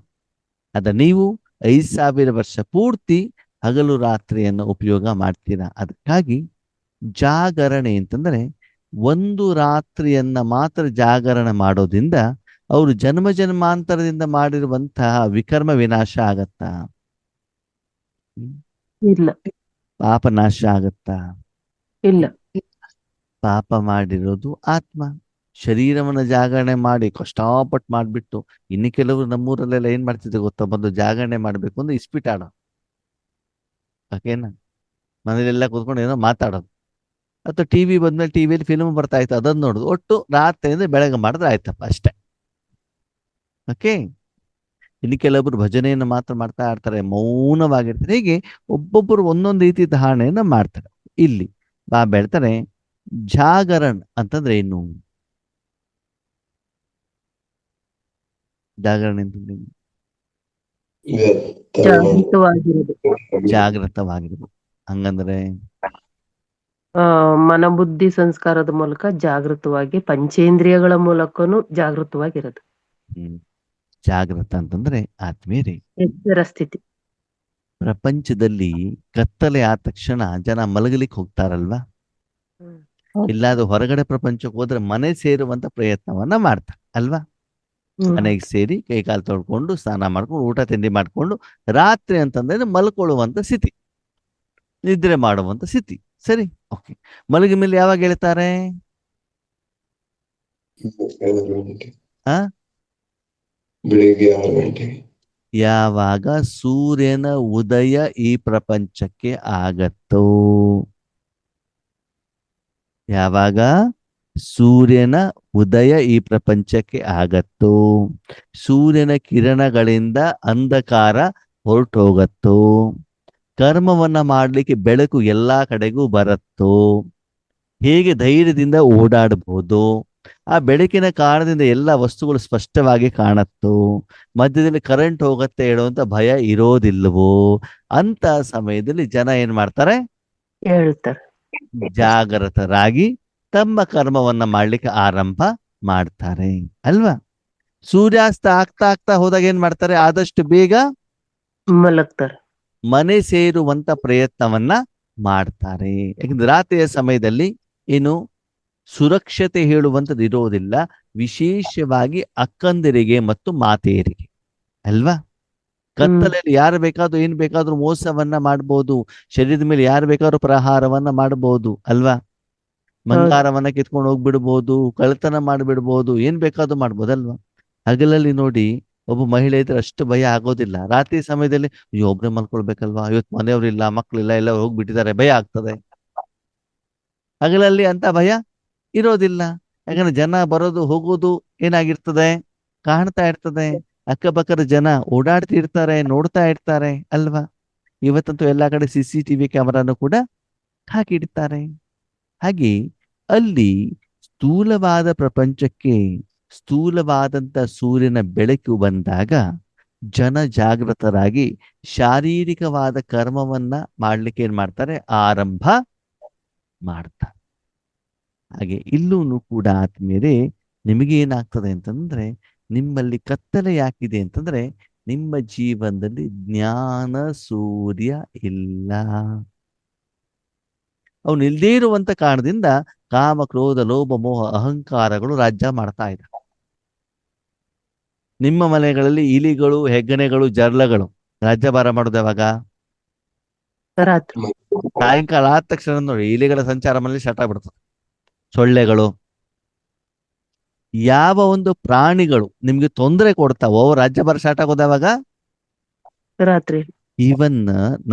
ನೀವು 5,000 ವರ್ಷ ಪೂರ್ತಿ ಹಗಲು ರಾತ್ರಿಯನ್ನು ಉಪಯೋಗ ಮಾಡ್ತೀರಾ. ಅದಕ್ಕಾಗಿ ಜಾಗರಣೆ ಅಂತಂದ್ರೆ ಒಂದು ರಾತ್ರಿಯನ್ನ ಮಾತ್ರ ಜಾಗರಣೆ ಮಾಡೋದ್ರಿಂದ ಅವರು ಜನ್ಮ ಜನ್ಮಾಂತರದಿಂದ ಮಾಡಿರುವಂತಹ ವಿಕರ್ಮ ವಿನಾಶ ಆಗತ್ತಾ? ಇಲ್ಲ. ಪಾಪ ನಾಶ ಆಗತ್ತಾ? ಇಲ್ಲ. ಪಾಪ ಮಾಡಿರೋದು ಆತ್ಮ. ಶರೀರವನ್ನ ಜಾಗರಣೆ ಮಾಡಿ ಕಷ್ಟಪಟ್ಟು ಮಾಡ್ಬಿಟ್ಟು, ಇನ್ನು ಕೆಲವರು ನಮ್ಮೂರಲ್ಲೆಲ್ಲ ಏನ್ ಮಾಡ್ತಿದ್ದೆ ಗೊತ್ತಾ, ಬಂದು ಜಾಗರಣೆ ಮಾಡ್ಬೇಕು ಅಂದ್ರೆ ಇಸ್ಪಿಟ್ ಆಡೋ, ಓಕೆನಾ, ಮನೇಲೆಲ್ಲ ಕೂತ್ಕೊಂಡು ಏನೋ ಮಾತಾಡೋದು, ಅಥವಾ ಟಿವಿ ಬಂದ್ಮೇಲೆ ಟಿವಿಯಲ್ಲಿ ಫಿಲ್ಮ್ ಬರ್ತಾ ಇತ್ತು ಅದನ್ನ ನೋಡುದು. ಒಟ್ಟು ರಾತ್ರಿಯಿಂದ ಬೆಳಗ್ಗೆ ಮಾಡಿದ್ರೆ ಆಯ್ತಪ್ಪ ಅಷ್ಟೇ. ಓಕೆ. ಇನ್ನು ಕೆಲವೊಬ್ರು ಭಜನೆಯನ್ನು ಮಾತ್ರ ಮಾಡ್ತಾ ಇರ್ತಾರೆ, ಮೌನವಾಗಿರ್ತಾರೆ. ಹೀಗೆ ಒಬ್ಬೊಬ್ಬರು ಒಂದೊಂದು ರೀತಿ ಧಾರಣೆಯನ್ನ ಮಾಡ್ತಾರೆ. ಇಲ್ಲಿ ಬಾಬಾ ಹೇಳ್ತಾರೆ ಜಾಗರಣ್ ಅಂತಂದ್ರೆ ಏನು? ಜಾಗರಣೆ ಅಂತಂದ್ರೆ ಏನು? ಜಾಗೃತವಾಗಿರೋದು. ಜಾಗೃತವಾಗಿರೋದು. ಹಂಗಂದ್ರೆ ಮನಬುದ್ಧಿ ಸಂಸ್ಕಾರದ ಮೂಲಕ ಜಾಗೃತವಾಗಿ, ಪಂಚೇಂದ್ರಿಯಗಳ ಮೂಲಕನು ಜಾಗೃತವಾಗಿರೋದು. ಜಾಗೃತ ಅಂತಂದ್ರೆ ಆತ್ಮೀಯರೇ, ಎಚ್ಚರ ಸ್ಥಿತಿ. ಪ್ರಪಂಚದಲ್ಲಿ ಕತ್ತಲೆ ಆದ ತಕ್ಷಣ ಜನ ಮಲಗಲಿಕ್ಕೆ ಹೋಗ್ತಾರಲ್ವಾ? ಇಲ್ಲಾದ್ರೂ ಹೊರಗಡೆ ಪ್ರಪಂಚಕ್ಕೆ ಹೋದ್ರೆ ಮನೆ ಸೇರುವಂತ ಪ್ರಯತ್ನವನ್ನ ಮಾಡ್ತಾರೆ ಅಲ್ವಾ? ಮನೆಗೆ ಸೇರಿ ಕೈಕಾಲು ತೊಳ್ಕೊಂಡು ಸ್ನಾನ ಮಾಡ್ಕೊಂಡು ಊಟ ತಿಂಡಿ ಮಾಡ್ಕೊಂಡು ರಾತ್ರಿ ಅಂತಂದ್ರೆ ಮಲ್ಕೊಳ್ಳುವಂತ ಸ್ಥಿತಿ, ನಿದ್ರೆ ಮಾಡುವಂತ ಸ್ಥಿತಿ. ಸರಿ, ಓಕೆ. ಮಲಗಿದ ಮೇಲೆ ಯಾವಾಗ ಹೇಳ್ತಾರೆ? ಬೆಳಿಗ್ಗೆ 6 ಗಂಟೆಗೆ. ಯಾವಾಗ ಸೂರ್ಯನ ಉದಯ ಈ ಪ್ರಪಂಚಕ್ಕೆ ಆಗತ್ತೋ, ಯಾವಾಗ ಸೂರ್ಯನ ಉದಯ ಈ ಪ್ರಪಂಚಕ್ಕೆ ಆಗತ್ತೋ, ಸೂರ್ಯನ ಕಿರಣಗಳಿಂದ ಅಂಧಕಾರ ಹೊರಟೋಗತ್ತೋ, ಕರ್ಮವನ್ನ ಮಾಡ್ಲಿಕ್ಕೆ ಬೆಳಕು ಎಲ್ಲಾ ಕಡೆಗೂ ಬರತ್ತೋ, ಹೇಗೆ ಧೈರ್ಯದಿಂದ ಓಡಾಡಬಹುದು, ಆ ಬೆಳಕಿನ ಕಾರಣದಿಂದ ಎಲ್ಲ ವಸ್ತುಗಳು ಸ್ಪಷ್ಟವಾಗಿ ಕಾಣತ್ತೋ, ಮಧ್ಯದಲ್ಲಿ ಕರೆಂಟ್ ಹೋಗತ್ತೆ ಹೇಳುವಂತ ಭಯ ಇರೋದಿಲ್ವೋ, ಅಂತ ಸಮಯದಲ್ಲಿ ಜನ ಏನ್ ಮಾಡ್ತಾರೆ, ಹೇಳ್ತಾರೆ. ಜಾಗೃತರಾಗಿ ತಮ್ಮ ಕರ್ಮವನ್ನ ಮಾಡ್ಲಿಕ್ಕೆ ಆರಂಭ ಮಾಡ್ತಾರೆ ಅಲ್ವಾ. ಸೂರ್ಯಾಸ್ತ ಆಗ್ತಾ ಆಗ್ತಾ ಹೋದಾಗ ಏನ್ ಮಾಡ್ತಾರೆ, ಆದಷ್ಟು ಬೇಗ ಮಲಗ್ತಾರೆ. ಮನೆ ಸೇರುವಂತ ಪ್ರಯತ್ನವನ್ನ ಮಾಡ್ತಾರೆ. ಯಾಕಂದ್ರೆ ರಾತ್ರಿಯ ಸಮಯದಲ್ಲಿ ಏನು ಸುರಕ್ಷತೆ ಹೇಳುವಂಥದ್ದು ಇರೋದಿಲ್ಲ, ವಿಶೇಷವಾಗಿ ಅಕ್ಕಂದಿರಿಗೆ ಮತ್ತು ಮಾತೆಯರಿಗೆ ಅಲ್ವಾ. ಕತ್ತಲಲ್ಲಿ ಯಾರು ಬೇಕಾದ್ರೂ ಏನ್ ಬೇಕಾದ್ರೂ ಮೋಸವನ್ನ ಮಾಡ್ಬೋದು, ಶರೀರದ ಮೇಲೆ ಯಾರು ಬೇಕಾದ್ರೂ ಪ್ರಹಾರವನ್ನ ಮಾಡ್ಬೋದು ಅಲ್ವಾ. ಬಂಗಾರವನ್ನ ಕಿತ್ಕೊಂಡು ಹೋಗ್ಬಿಡ್ಬೋದು, ಕಳ್ತನ ಮಾಡ್ಬಿಡ್ಬೋದು, ಏನ್ ಬೇಕಾದ್ರೂ ಮಾಡ್ಬೋದಲ್ವಾ. ಹಗಲಲ್ಲಿ ನೋಡಿ ಒಬ್ಬ ಮಹಿಳೆ ಇದ್ರೆ ಅಷ್ಟು ಭಯ ಆಗೋದಿಲ್ಲ. ರಾತ್ರಿ ಸಮಯದಲ್ಲಿ ಅಯ್ಯೋ ಒಬ್ರೇ ಮಲ್ಕೊಳ್ಬೇಕಲ್ವಾ, ಇವತ್ತು ಮನೆಯವ್ರಿಲ್ಲ, ಮಕ್ಳಿಲ್ಲ, ಎಲ್ಲ ಹೋಗ್ಬಿಟ್ಟಿದ್ದಾರೆ, ಭಯ ಆಗ್ತದೆ. ಹಗಲಲ್ಲಿ ಅಂತ ಭಯ ಇರೋದಿಲ್ಲ. ಯಾಕಂದ್ರೆ ಜನ ಬರೋದು ಹೋಗೋದು ಏನಾಗಿರ್ತದೆ, ಕಾಣ್ತಾ ಇರ್ತದೆ. ಅಕ್ಕಪಕ್ಕದ ಜನ ಓಡಾಡ್ತಿರ್ತಾರೆ, ನೋಡ್ತಾ ಇರ್ತಾರೆ ಅಲ್ವಾ. ಇವತ್ತಂತೂ ಎಲ್ಲಾ ಕಡೆ CCTV ಕ್ಯಾಮರಾನು ಕೂಡ ಹಾಕಿಡ್ತಾರೆ. ಹಾಗೆ ಅಲ್ಲಿ ಸ್ಥೂಲವಾದ ಪ್ರಪಂಚಕ್ಕೆ ಸ್ಥೂಲವಾದಂತ ಸೂರ್ಯನ ಬೆಳಕು ಬಂದಾಗ ಜನ ಜಾಗೃತರಾಗಿ ಶಾರೀರಿಕವಾದ ಕರ್ಮವನ್ನ ಮಾಡ್ಲಿಕ್ಕೆ ಏನ್ ಮಾಡ್ತಾರೆ, ಆರಂಭ ಮಾಡ್ತಾರೆ. ಹಾಗೆ ಇಲ್ಲೂ ಕೂಡ ಆತ್ಮೀಯರೇ, ನಿಮಗೆ ಏನಾಗ್ತದೆ ಅಂತಂದ್ರೆ, ನಿಮ್ಮಲ್ಲಿ ಕತ್ತಲೆ ಯಾಕಿದೆ ಅಂತಂದ್ರೆ, ನಿಮ್ಮ ಜೀವನದಲ್ಲಿ ಜ್ಞಾನ ಸೂರ್ಯ ಇಲ್ಲ. ಅವನು ಇಲ್ಲದೇ ಇರುವಂತ ಕಾರಣದಿಂದ ಕಾಮ ಕ್ರೋಧ ಲೋಭ ಮೋಹ ಅಹಂಕಾರಗಳು ರಾಜ್ಯ ಮಾಡ್ತಾ ಇದ್ದಾರೆ. ನಿಮ್ಮ ಮನೆಗಳಲ್ಲಿ ಇಲಿಗಳು ಹೆಗ್ಗಣೆಗಳು ಜರ್ಲಗಳು ರಾಜ್ಯಭಾರ ಮಾಡೋದು ಯಾವಾಗ, ರಾತ್ರಿ. ಸಾಯಂಕಾಲ ಆದ ತಕ್ಷಣ ನೋಡಿ ಇಲಿಗಳ ಸಂಚಾರ ಮನೇಲಿ ಸ್ಟಾರ್ಟ್ ಆಗ್ಬಿಡ್ತದೆ. ಸೊಳ್ಳೆಗಳು, ಯಾವ ಒಂದು ಪ್ರಾಣಿಗಳು ನಿಮ್ಗೆ ತೊಂದರೆ ಕೊಡ್ತಾವೋ ರಾಜ್ಯಭಾರ ಸ್ಟಾರ್ಟ್ ಆಗೋದು ಯಾವಾಗ, ರಾತ್ರಿ. ಈವನ್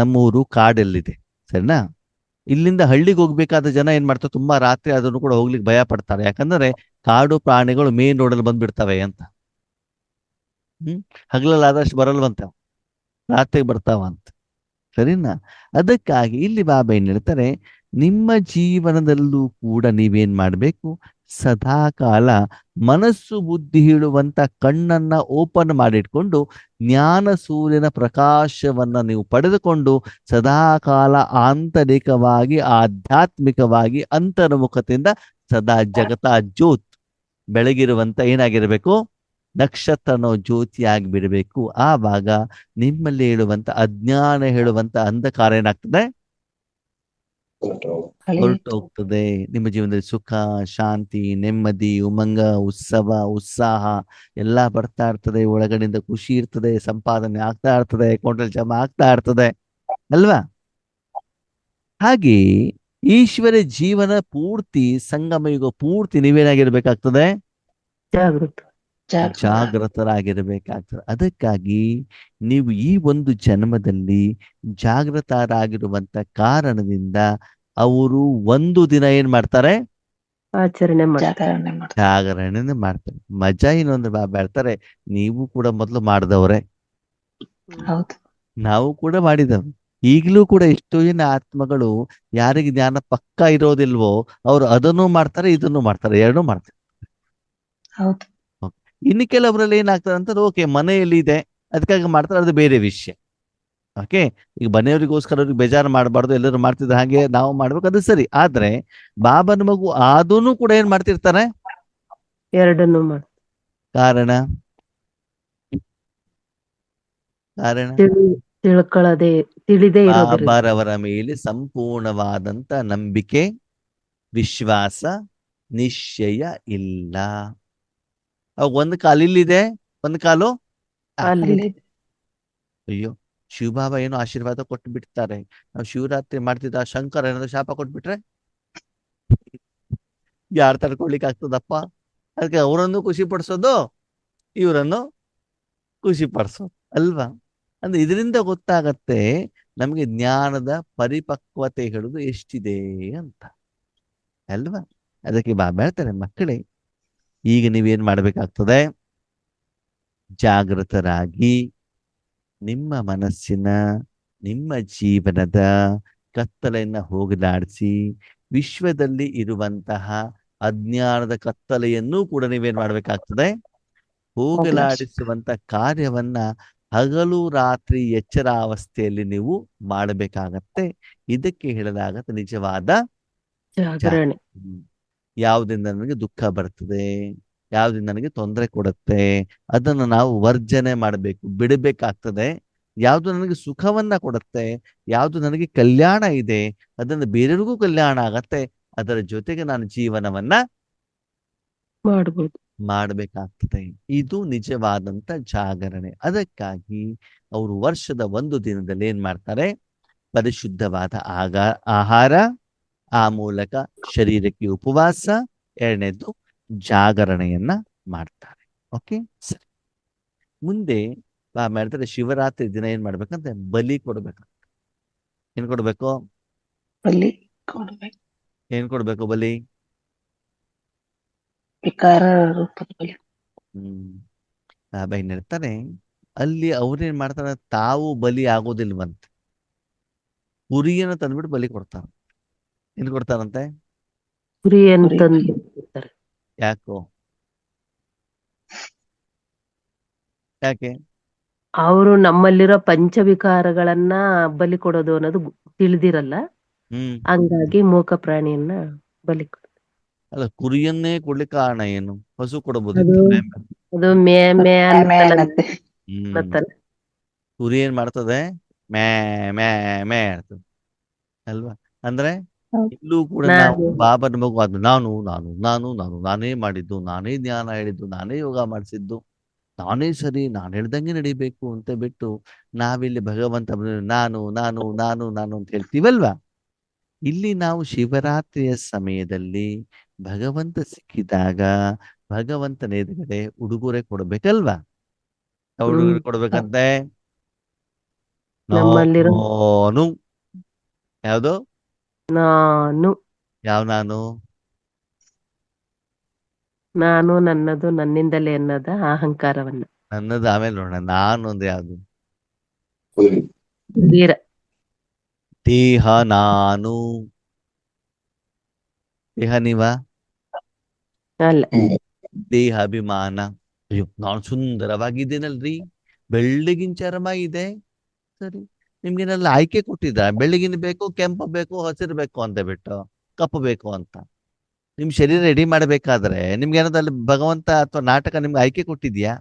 ನಮ್ಮೂರು ಕಾಡೆಲ್ಲಿದೆ ಸರಿನಾ, ಇಲ್ಲಿಂದ ಹಳ್ಳಿಗೆ ಹೋಗ್ಬೇಕಾದ ಜನ ಏನ್ ಮಾಡ್ತಾರೆ, ತುಂಬಾ ರಾತ್ರಿ ಅದನ್ನು ಕೂಡ ಹೋಗ್ಲಿಕ್ಕೆ ಭಯ ಪಡ್ತಾರೆ. ಯಾಕಂದ್ರೆ ಕಾಡು ಪ್ರಾಣಿಗಳು ಮೇನ್ ರೋಡಲ್ಲಿ ಬಂದ್ಬಿಡ್ತವೆ ಅಂತ. ಹಗಲಲ್ಲಿ ಆದಷ್ಟು ಬರಲ್ವಂತ, ರಾತ್ರಿಗೆ ಬರ್ತಾವ ಅಂತ, ಸರಿನಾ. ಅದಕ್ಕಾಗಿ ಇಲ್ಲಿ ಬಾಬಾ ಏನ್ ಹೇಳ್ತಾರೆ, ನಿಮ್ಮ ಜೀವನದಲ್ಲೂ ಕೂಡ ನೀವೇನ್ ಮಾಡ್ಬೇಕು, ಸದಾ ಕಾಲ ಮನಸ್ಸು ಬುದ್ಧಿ ಹೇಳುವಂತ ಕಣ್ಣನ್ನ ಓಪನ್ ಮಾಡಿಟ್ಕೊಂಡು ಜ್ಞಾನ ಸೂರ್ಯನ ಪ್ರಕಾಶವನ್ನ ನೀವು ಪಡೆದುಕೊಂಡು ಸದಾ ಕಾಲ ಆಂತರಿಕವಾಗಿ ಆಧ್ಯಾತ್ಮಿಕವಾಗಿ ಅಂತರ್ಮುಖತೆಯಿಂದ ಸದಾ ಜಗತ ಜ್ಯೋತ್ ಬೆಳಗಿರುವಂತ ಏನಾಗಿರ್ಬೇಕು, ನಕ್ಷತ್ರನೋ ಜ್ಯೋತಿಯಾಗಿ ಬಿಡಬೇಕು. ಆವಾಗ ನಿಮ್ಮಲ್ಲಿ ಹೇಳುವಂತ ಅಜ್ಞಾನ ಹೇಳುವಂತ ಅಂಧಕಾರ ಏನಾಗ್ತದೆ, ಹೊರಟು ಹೋಗ್ತದೆ. ನಿಮ್ಮ ಜೀವನದಲ್ಲಿ ಸುಖ ಶಾಂತಿ ನೆಮ್ಮದಿ ಉಮಂಗ ಉತ್ಸವ ಉತ್ಸಾಹ ಎಲ್ಲ ಬರ್ತಾ ಇರ್ತದೆ. ಒಳಗಡೆಯಿಂದ ಖುಷಿ ಇರ್ತದೆ, ಸಂಪಾದನೆ ಆಗ್ತಾ ಇರ್ತದೆ, ಅಕೌಂಟಲ್ಲಿ ಜಮಾ ಆಗ್ತಾ ಇರ್ತದೆ ಅಲ್ವಾ. ಹಾಗೆ ಈಶ್ವರ ಜೀವನ ಪೂರ್ತಿ ಸಂಗಮ ಯುಗ ಪೂರ್ತಿ ನೀವೇನಾಗಿರ್ಬೇಕಾಗ್ತದೆ, ಜಾಗೃತರಾಗಿರ್ಬೇಕಾಗ್ತದೆ. ಅದಕ್ಕಾಗಿ ನೀವು ಈ ಒಂದು ಜನ್ಮದಲ್ಲಿ ಜಾಗೃತರಾಗಿರುವಂತ ಕಾರಣದಿಂದ ಅವರು ಒಂದು ದಿನ ಏನ್ ಮಾಡ್ತಾರೆ, ಆಚರಣೆ ಜಾಗರಣೆ ಮಾಡ್ತಾರೆ. ಮಜಾ ಏನು ಅಂದ್ರೆ ಬಾಬಾ ಹೇಳ್ತಾರೆ, ನೀವು ಕೂಡ ಮೊದಲು ಮಾಡಿದವ್ರೆ, ನಾವು ಕೂಡ ಮಾಡಿದವ್ರು. ಈಗಲೂ ಕೂಡ ಎಷ್ಟೋ ಜನ ಆತ್ಮಗಳು ಯಾರಿಗೆ ಜ್ಞಾನ ಪಕ್ಕ ಇರೋದಿಲ್ವೋ ಅವ್ರು ಅದನ್ನು ಮಾಡ್ತಾರೆ, ಇದನ್ನು ಮಾಡ್ತಾರೆ, ಎರಡೂ ಮಾಡ್ತಾರೆ. ಇನ್ನು ಕೆಲವರಲ್ಲಿ ಏನಾಗ್ತದೆ ಅಂತಂದ್ರೆ, ಓಕೆ ಮನೆಯಲ್ಲಿ ಇದೆ ಅದಕ್ಕಾಗಿ ಮಾಡ್ತಾರೆ, ಅದು ಬೇರೆ ವಿಷಯ. ಓಕೆ, ಈಗ ಮನೆಯವರಿಗೋಸ್ಕರ ಅವ್ರಿಗೆ ಬೇಜಾರು ಮಾಡಬಾರ್ದು, ಎಲ್ಲರೂ ಮಾಡ್ತಿದ್ರೆ ಹಾಗೆ ನಾವು ಮಾಡ್ಬೇಕು, ಅದು ಸರಿ. ಆದ್ರೆ ಬಾಬನ ಮಗು ಅದನ್ನು ಕೂಡ ಏನ್ ಮಾಡ್ತಿರ್ತಾರೆ, ಎರಡನ್ನು ಕಾರಣ ಕಾರಣ ತಿಳ್ಕೊಳ್ಳದೆ ತಿಳಿದೇ ಇರೋದ್ರಿಂದ ಬಾಬರವರ ಮೇಲೆ ಸಂಪೂರ್ಣವಾದಂತ ನಂಬಿಕೆ ವಿಶ್ವಾಸ ನಿಶ್ಚಯ ಇಲ್ಲ. ಅವಾಗ ಒಂದು ಕಾಲು ಇಲ್ಲಿದೆ, ಒಂದು ಕಾಲು ಅಯ್ಯೋ ಶಿವಬಾಬಾ ಏನೋ ಆಶೀರ್ವಾದ ಕೊಟ್ಟು ಬಿಡ್ತಾರೆ, ನಾವು ಶಿವರಾತ್ರಿ ಮಾಡ್ತಿದ್ದ ಶಂಕರ ಏನಾದ್ರು ಶಾಪ ಕೊಟ್ಬಿಟ್ರೆ ಯಾರು ತಡ್ಕೊಳ್ಲಿಕ್ಕೆ ಆಗ್ತದಪ್ಪ. ಅದಕ್ಕೆ ಅವರನ್ನು ಖುಷಿ ಪಡಿಸೋದು, ಇವರನ್ನು ಖುಷಿ ಪಡಿಸೋದು ಅಲ್ವಾ. ಅಂದ್ರೆ ಇದರಿಂದ ಗೊತ್ತಾಗತ್ತೆ ನಮಗೆ ಜ್ಞಾನದ ಪರಿಪಕ್ವತೆ ಹೇಳುದು ಎಷ್ಟಿದೆ ಅಂತ ಅಲ್ವಾ. ಅದಕ್ಕೆ ಬಾಬಾ ಹೇಳ್ತಾರೆ, ಮಕ್ಕಳೇ ಈಗ ನೀವೇನ್ ಮಾಡ್ಬೇಕಾಗ್ತದೆ, ಜಾಗೃತರಾಗಿ ನಿಮ್ಮ ಮನಸ್ಸಿನ, ನಿಮ್ಮ ಜೀವನದ ಕತ್ತಲೆಯನ್ನ ಹೋಗಲಾಡಿಸಿ ವಿಶ್ವದಲ್ಲಿ ಇರುವಂತಹ ಅಜ್ಞಾನದ ಕತ್ತಲೆಯನ್ನೂ ಕೂಡ ನೀವೇನ್ ಮಾಡ್ಬೇಕಾಗ್ತದೆ, ಹೋಗಲಾಡಿಸುವಂತ ಕಾರ್ಯವನ್ನ ಹಗಲು ರಾತ್ರಿ ಎಚ್ಚರಾವಸ್ಥೆಯಲ್ಲಿ ನೀವು ಮಾಡಬೇಕಾಗತ್ತೆ. ಇದಕ್ಕೆ ಹೇಳಲಾಗತ್ತೆ ನಿಜವಾದ ಜಾಗರಣೆ. ಯಾವುದರಿಂದ ನನಗೆ ದುಃಖ ಬರ್ತದೆ, ಯಾವುದರಿಂದ ನನಗೆ ತೊಂದರೆ ಕೊಡುತ್ತೆ, ಅದನ್ನು ನಾವು ವರ್ಜನೆ ಮಾಡಬೇಕು, ಬಿಡಬೇಕಾಗ್ತದೆ. ಯಾವುದು ನನಗೆ ಸುಖವನ್ನ ಕೊಡುತ್ತೆ, ಯಾವುದು ನನಗೆ ಕಲ್ಯಾಣ ಇದೆ, ಅದನ್ನು ಬೇರೆಯವರಿಗೂ ಕಲ್ಯಾಣ ಆಗತ್ತೆ, ಅದರ ಜೊತೆಗೆ ನಾನು ಜೀವನವನ್ನ ಮಾಡ್ಬೋದು. ಮಾಡಬೇಕಾಗ್ತದೆ. ಇದು ನಿಜವಾದಂತ ಜಾಗರಣೆ. ಅದಕ್ಕಾಗಿ ಅವರು ವರ್ಷದ ಒಂದು ದಿನದಲ್ಲಿ ಏನ್ ಮಾಡ್ತಾರೆ, ಪರಿಶುದ್ಧವಾದ ಆಹಾರ, ಆ ಮೂಲಕ ಶರೀರಕ್ಕೆ ಉಪವಾಸ, ಎರಡನೇದು ಜಾಗರಣೆಯನ್ನ ಮಾಡ್ತಾರೆ. ಓಕೆ, ಸರಿ. ಮುಂದೆ ಮಾಡ್ತಾರೆ, ಶಿವರಾತ್ರಿ ದಿನ ಏನ್ ಮಾಡ್ಬೇಕಂತ, ಬಲಿ ಕೊಡ್ಬೇಕಂತ. ಏನ್ ಕೊಡ್ಬೇಕು, ಬಲಿ ಕೊಡ್ಬೇಕು. ಏನ್ ಕೊಡ್ಬೇಕು ಬಲಿ? ವಿಕಾರ ರೂಪದ ಬಲಿ. ಬಾಬಾ ಏನ್ ಹೇಳ್ತಾರೆ, ಅಲ್ಲಿ ಅವ್ರೇನ್ ಮಾಡ್ತಾರೆ, ತಾವು ಬಲಿ ಆಗೋದಿಲ್ವಂತೆ, ಕುರಿಯನ್ನು ತಂದ್ಬಿಟ್ಟು ಬಲಿ ಕೊಡ್ತಾರ. ಏನ್ ಕೊಡ್ತಾರಂತೆ? ಕುರಿಯನ್ನು ತಂದು ಕೊಡ್ತಾರೆ. ಯಾಕೋ? ಯಾಕೆ? ಅವರು ನಮ್ಮಲ್ಲಿರೋ ಪಂಚವಿಕಾರಗಳನ್ನ ಬಲಿ ಕೊಡೋದು ಅನ್ನೋದು ತಿಳಿದಿರಲ್ಲ, ಹಂಗಾಗಿ ಮೂಕ ಪ್ರಾಣಿಯನ್ನ ಬಲಿ ಕೊಡ್ತಾರೆ. ಅಲ್ಲ, ಕುರಿಯನ್ನೇ ಕೊಡ್ಲಿಕ್ಕೆ ಕಾರಣ ಏನು? ಹಸು ಕೊಡಬಹುದು. ಅದು ಮೇ ಮೇ ಅನ್ನತ್ತೆ. ಕುರಿ ಏನ್ ಮಾಡ್ತದೆ? ಮೇ ಮೇ ಮೇ ಆಗ್ತದೆ ಅಲ್ವಾ? ಅಂದ್ರೆ ಇಲ್ಲೂ ಕೂಡ ನಾವು ಬಾಬನ ಮಗು ಆದ್ಮೇಲೆ ನಾನು ನಾನು ನಾನು ನಾನು ನಾನೇ ಮಾಡಿದ್ದು, ನಾನೇ ಜ್ಞಾನ ಹೇಳಿದ್ದು, ನಾನೇ ಯೋಗ ಮಾಡಿಸಿದ್ದು, ನಾನೇ ಸರಿ, ನಾನು ಹೇಳ್ದಂಗೆ ನಡಿಬೇಕು ಅಂತ ಬಿಟ್ಟು ನಾವಿಲ್ಲಿ ಭಗವಂತ ನಾನು ನಾನು ನಾನು ನಾನು ಅಂತ ಹೇಳ್ತೀವಲ್ವಾ? ಇಲ್ಲಿ ನಾವು ಶಿವರಾತ್ರಿಯ ಸಮಯದಲ್ಲಿ ಭಗವಂತ ಸಿಕ್ಕಿದಾಗ ಭಗವಂತನ ಎದುರುಗಡೆ ಉಡುಗೊರೆ ಕೊಡ್ಬೇಕಲ್ವಾ? ಉಡುಗೊರೆ ಕೊಡ್ಬೇಕಂತೆ. ನಾನು ಯಾವ್ದು? ನಾನು ಯಾವ ನಾನು? ನಾನು ನನ್ನದು ನನ್ನಿಂದಲೇ ಅನ್ನೋದ ಅಹಂಕಾರವನ್ನ. ನನ್ನದು ಆಮೇಲೆ ನೋಡೋಣ. ನಾನು ಅಂದ್ರೆ ಯಾವ್ದು? ವೀರ. ದೇಹ ನಾನು. ದೇಹ ನೀವ ಅಲ್ಲ, ದೇಹ ಅಭಿಮಾನ. ಅಯ್ಯೋ, ನಾನು ಸುಂದರವಾಗಿದ್ದೇನಲ್ರಿ, ಬೆಳ್ಳಗಿನ ಚರ್ಮ ಇದೆ, ಸರಿ. ನಿಮ್ಗೇನೆಲ್ಲ ಆಯ್ಕೆ ಕೊಟ್ಟಿದ್ರ, ಬೆಳ್ಳಗಿನ ಬೇಕು, ಕೆಂಪು ಬೇಕು, ಹಸಿರು ಬೇಕು ಅಂತ ಬಿಟ್ಟು ಕಪ್ಪು ಬೇಕು ಅಂತ. ನಿಮ್ ಶರೀರ ರೆಡಿ ಮಾಡ್ಬೇಕಾದ್ರೆ ನಿಮ್ಗೇನಾದ್ರು ಅಲ್ಲಿ ಭಗವಂತ ಅಥವಾ ನಾಟಕ ನಿಮ್ಗೆ ಆಯ್ಕೆ ಕೊಟ್ಟಿದ್ಯಾ?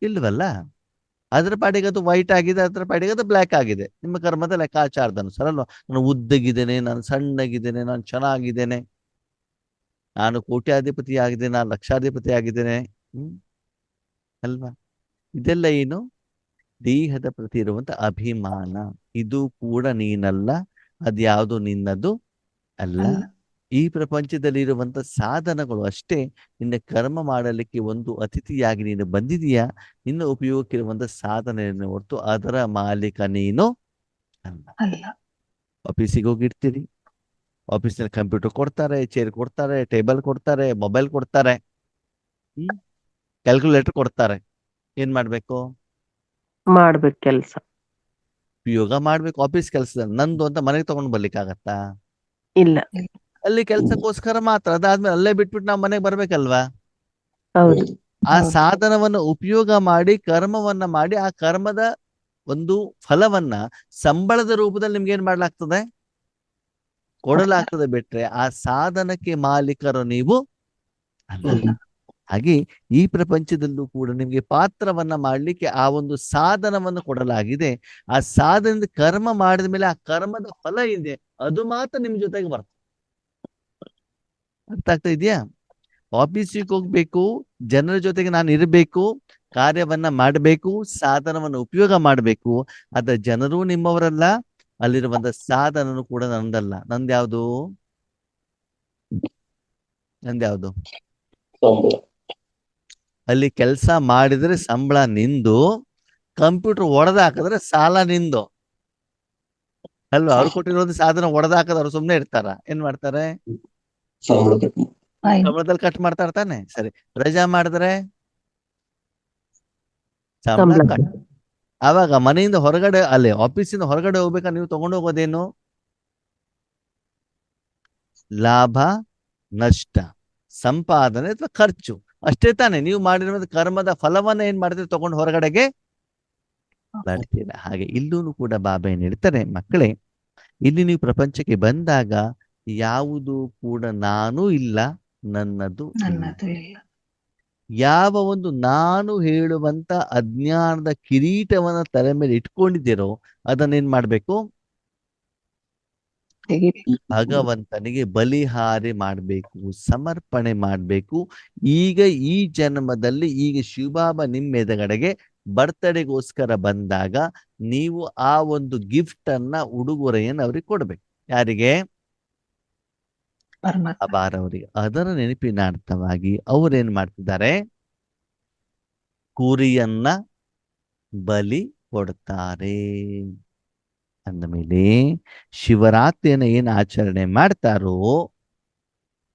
ಇಲ್ವಲ್ಲ. ಅದ್ರ ಪಾಡಿಗೆ ಅದು ವೈಟ್ ಆಗಿದೆ, ಅದ್ರ ಪಾಡಿಗೆ ಅದು ಬ್ಲ್ಯಾಕ್ ಆಗಿದೆ. ನಿಮ್ಮ ಕರ್ಮದ ಲೆಕ್ಕಾಚಾರದ ಅನುಸಾರ ಅಲ್ವಾ? ನಾನು ಉದ್ದಗಿದ್ದೇನೆ, ನಾನು ಸಣ್ಣಗಿದ್ದೇನೆ, ನಾನು ಚೆನ್ನಾಗಿದ್ದೇನೆ, ನಾನು ಕೋಟ್ಯಾಧಿಪತಿ ಆಗಿದ್ದೇನೆ, ನಾನು ಲಕ್ಷಾಧಿಪತಿ ಆಗಿದ್ದೇನೆ, ಅಲ್ವಾ? ಇದೆಲ್ಲ ಏನು? ದೇಹದ ಪ್ರತಿ ಇರುವಂತ ಅಭಿಮಾನ. ಇದು ಕೂಡ ನೀನಲ್ಲ, ಅದ್ಯಾವುದು ನಿನ್ನದು ಅಲ್ಲ. ಈ ಪ್ರಪಂಚದಲ್ಲಿ ಇರುವಂತ ಸಾಧನಗಳು ಅಷ್ಟೇ. ನಿನ್ನ ಕರ್ಮ ಮಾಡಲಿಕ್ಕೆ ಒಂದು ಅತಿಥಿಯಾಗಿ ನೀನು ಬಂದಿದೀಯಾ, ನಿನ್ನ ಉಪಯೋಗಕ್ಕಿರುವಂತ ಸಾಧನೆಯನ್ನು ಹೊರತು ಅದರ ಮಾಲೀಕ ನೀನು ಅಲ್ಲ. ಆಫೀಸಿಗೆ ಹೋಗಿರ್ತೀರಿ, ಆಫೀಸ್ನಲ್ಲಿ ಕಂಪ್ಯೂಟರ್ ಕೊಡ್ತಾರೆ, ಚೇರ್ ಕೊಡ್ತಾರೆ, ಟೇಬಲ್ ಕೊಡ್ತಾರೆ, ಮೊಬೈಲ್ ಕೊಡ್ತಾರೆ, ಕ್ಯಾಲ್ಕುಲೇಟರ್ ಕೊಡ್ತಾರೆ. ಏನ್ ಮಾಡ್ಬೇಕು? ಮಾಡ್ಬೇಕು ಕೆಲಸ, ಉಪಯೋಗ ಮಾಡ್ಬೇಕು. ಆಫೀಸ್ ಕೆಲಸದಲ್ಲಿ ನಂದು ಅಂತ ಮನೆಗೆ ತಗೊಂಡು ಬರ್ಲಿಕ್ಕಾಗತ್ತಾ? ಇಲ್ಲ. ಅಲ್ಲಿ ಕೆಲ್ಸಕ್ಕೋಸ್ಕರ ಮಾತ್ರ, ಅದಾದ್ಮೇಲೆ ಅಲ್ಲೇ ಬಿಟ್ಬಿಟ್ಟು ನಾವು ಮನೆಗೆ ಬರ್ಬೇಕಲ್ವಾ? ಹೌದು. ಆ ಸಾಧನವನ್ನು ಉಪಯೋಗ ಮಾಡಿ ಕರ್ಮವನ್ನ ಮಾಡಿ ಆ ಕರ್ಮದ ಒಂದು ಫಲವನ್ನ ಸಂಬಳದ ರೂಪದಲ್ಲಿ ನಿಮ್ಗೆ ಏನ್ ಮಾಡ್ಲಾಗ್ತದೆ? ಕೊಡಲಾಗ್ತದೆ. ಬಿಟ್ರೆ ಆ ಸಾಧನಕ್ಕೆ ಮಾಲೀಕರು ನೀವು ಅಲ್ಲ. ಹಾಗೆ ಈ ಪ್ರಪಂಚದಲ್ಲೂ ಕೂಡ ನಿಮ್ಗೆ ಪಾತ್ರವನ್ನ ಮಾಡ್ಲಿಕ್ಕೆ ಆ ಒಂದು ಸಾಧನವನ್ನು ಕೊಡಲಾಗಿದೆ. ಆ ಸಾಧನದ ಕರ್ಮ ಮಾಡಿದ ಮೇಲೆ ಆ ಕರ್ಮದ ಫಲ ಇದೆ, ಅದು ಮಾತ್ರ ನಿಮ್ ಜೊತೆಗೆ ಬರ್ತದೆ. ಅರ್ಥ ಆಗ್ತಾ ಇದೆಯಾ? ಆಫೀಸಿಗೆ ಹೋಗ್ಬೇಕು, ಜನರ ಜೊತೆಗೆ ನಾನು ಇರಬೇಕು, ಕಾರ್ಯವನ್ನ ಮಾಡಬೇಕು, ಸಾಧನವನ್ನು ಉಪಯೋಗ ಮಾಡಬೇಕು. ಅದ ಜನರು ನಿಮ್ಮವರಲ್ಲ, ಅಲ್ಲಿರುವಂತ ಸಾಧನನು ಕೂಡ ನಂದಲ್ಲ. ನಂದ್ಯಾವುದು? ಅಲ್ಲಿ ಕೆಲಸ ಮಾಡಿದ್ರೆ ಸಂಬಳ ನಿಂದು, ಕಂಪ್ಯೂಟರ್ ಒಡೆದ ಹಾಕಿದ್ರೆ ಸಾಲ ನಿಂದು ಅಲ್ವಾ? ಅವ್ರು ಕೊಟ್ಟಿರೋದು ಸಾಧನ ಒಡೆದ ಹಾಕಿದ್ರೆ ಅವ್ರು ಸುಮ್ಮನೆ ಇರ್ತಾರ? ಏನ್ ಮಾಡ್ತಾರೆ? ಸಂಬಳ ಕಟ್ ಆಯ್ತು. ಸಂಬಳದಲ್ಲಿ ಕಟ್ ಮಾಡ್ತಾ ಇರ್ತಾನೆ. ಸರಿ, ರಜಾ ಮಾಡಿದ್ರೆ ಸಂಬಳ ಸಂಬಳ ಕಟ್. ಆವಾಗ ಮನೆಯಿಂದ ಹೊರಗಡೆ, ಅಲ್ಲಿ ಆಫೀಸಿಂದ ಹೊರಗಡೆ ಹೋಗ್ಬೇಕಾ, ನೀವು ತಗೊಂಡು ಹೋಗೋದೇನು? ಲಾಭ, ನಷ್ಟ, ಸಂಪಾದನೆ ಅಥವಾ ಖರ್ಚು, ಅಷ್ಟೇ ತಾನೆ. ನೀವು ಮಾಡಿರೋ ಕರ್ಮದ ಫಲವನ್ನ ಏನ್ ಮಾಡ್ತೀರಿ, ತಗೊಂಡು ಹೊರಗಡೆಗೆ ಬರ್ತೀರ. ಹಾಗೆ ಇಲ್ಲೂ ಕೂಡ ಬಾಬಾ ಏನ್ ಹೇಳ್ತಾರೆ, ಮಕ್ಕಳೇ, ಇಲ್ಲಿ ನೀವು ಪ್ರಪಂಚಕ್ಕೆ ಬಂದಾಗ ಯಾವುದು ಕೂಡ ನಾನು ಇಲ್ಲ, ನನ್ನದು ಇಲ್ಲ. ನನ್ನದು ಇಲ್ಲ. ಯಾವ ಒಂದು ನಾನು ಹೇಳುವಂತ ಅಜ್ಞಾನದ ಕಿರೀಟವನ್ನ ತಲೆ ಮೇಲೆ ಇಟ್ಕೊಂಡಿದ್ದೀರೋ ಅದನ್ನೇನ್ ಮಾಡ್ಬೇಕು, ತೆಗಿಬೇಕು. ಭಗವಂತನಿಗೆ ಬಲಿಹಾರಿ ಮಾಡಬೇಕು, ಸಮರ್ಪಣೆ ಮಾಡಬೇಕು. ಈಗ ಈ ಜನ್ಮದಲ್ಲಿ ಈಗ ಶಿವಬಾಬಾ ನಿಮ್ಮ ಎದುರುಗಡೆಗೆ ಬರ್ತಡೆಗೋಸ್ಕರ ಬಂದಾಗ ನೀವು ಆ ಒಂದು ಗಿಫ್ಟ್ ಅನ್ನ, ಉಡುಗೊರೆಯನ್ನು ಅವ್ರಿಗೆ ಕೊಡ್ಬೇಕು. ಯಾರಿಗೆ? ಪರಮಾತ್ಮ. ಅವರಿಗೆ. ಅದರ ನೆನಪಿನಾರ್ಥವಾಗಿ ಅವ್ರೇನ್ ಮಾಡ್ತಿದ್ದಾರೆ, ಕುರಿಯನ್ನ ಬಲಿ ಕೊಡ್ತಾರೆ. ಅಂದ ಮೇಲೆ ಶಿವರಾತ್ರಿಯನ್ನ ಏನು ಆಚರಣೆ ಮಾಡ್ತಾರೋ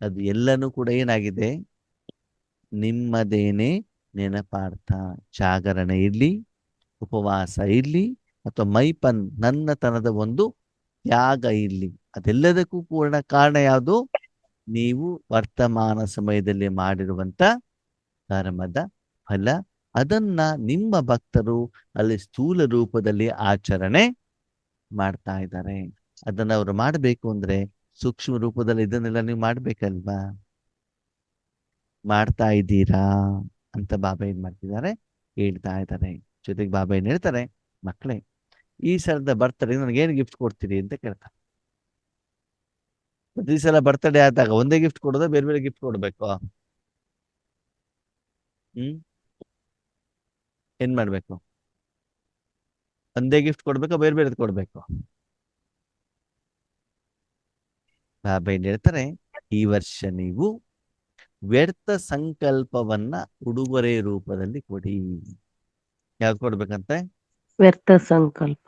ಅದು ಎಲ್ಲನೂ ಕೂಡ ಏನಾಗಿದೆ, ನಿಮ್ಮದೇನೆ ನೆನಪಾರ್ಥ. ಜಾಗರಣೆ ಇರ್ಲಿ, ಉಪವಾಸ ಇರ್ಲಿ, ಅಥವಾ ಮೈಪನ್ ನನ್ನತನದ ಒಂದು ತ್ಯಾಗ ಇರ್ಲಿ, ಅದೆಲ್ಲದಕ್ಕೂ ಪೂರ್ಣ ಕಾರಣ ಯಾವುದು? ನೀವು ವರ್ತಮಾನ ಸಮಯದಲ್ಲಿ ಮಾಡಿರುವಂತ ಕರ್ಮದ ಫಲ. ಅದನ್ನ ನಿಮ್ಮ ಭಕ್ತರು ಅಲ್ಲಿ ಸ್ಥೂಲ ರೂಪದಲ್ಲಿ ಆಚರಣೆ ಮಾಡ್ತಾ ಇದ್ದಾರೆ. ಅದನ್ನ ಅವರು ಮಾಡಬೇಕು ಅಂದ್ರೆ ಸೂಕ್ಷ್ಮ ರೂಪದಲ್ಲಿ ಇದನ್ನೆಲ್ಲ ನೀವು ಮಾಡ್ಬೇಕಲ್ವಾ? ಮಾಡ್ತಾ ಇದ್ದೀರಾ ಅಂತ ಬಾಬಾ ಏನ್ ಮಾಡ್ತಿದ್ದಾರೆ, ಹೇಳ್ತಾ ಇದ್ದಾರೆ. ಜೊತೆಗೆ ಬಾಬಾ ಏನ್ ಹೇಳ್ತಾರೆ, ಮಕ್ಕಳೇ, ಈ ಸಲದ ಬರ್ತಡೇ ನನಗೇನು ಗಿಫ್ಟ್ ಕೊಡ್ತೀರಿ ಅಂತ ಕೇಳ್ತಾರೆ. ಪ್ರತಿ ಸಲ ಬರ್ತಡೇ ಆದಾಗ ಒಂದೇ ಗಿಫ್ಟ್ ಕೊಡೋದ, ಬೇರೆ ಬೇರೆ ಗಿಫ್ಟ್ ಕೊಡ್ಬೇಕು? ಏನ್ ಮಾಡ್ಬೇಕು? ಒಂದೇ ಗಿಫ್ಟ್ ಕೊಡ್ಬೇಕು, ಬೇರೆ ಬೇರೆ ಕೊಡ್ಬೇಕು? ಬಾಬಾ ಏನ್ ಹೇಳ್ತಾರೆ, ಈ ವರ್ಷ ನೀವು ವ್ಯರ್ಥ ಸಂಕಲ್ಪವನ್ನ ಉಡುಗೊರೆ ರೂಪದಲ್ಲಿ ಕೊಡಿ. ಯಾವ್ದು ಕೊಡ್ಬೇಕಂತೆ? ವ್ಯರ್ಥ ಸಂಕಲ್ಪ.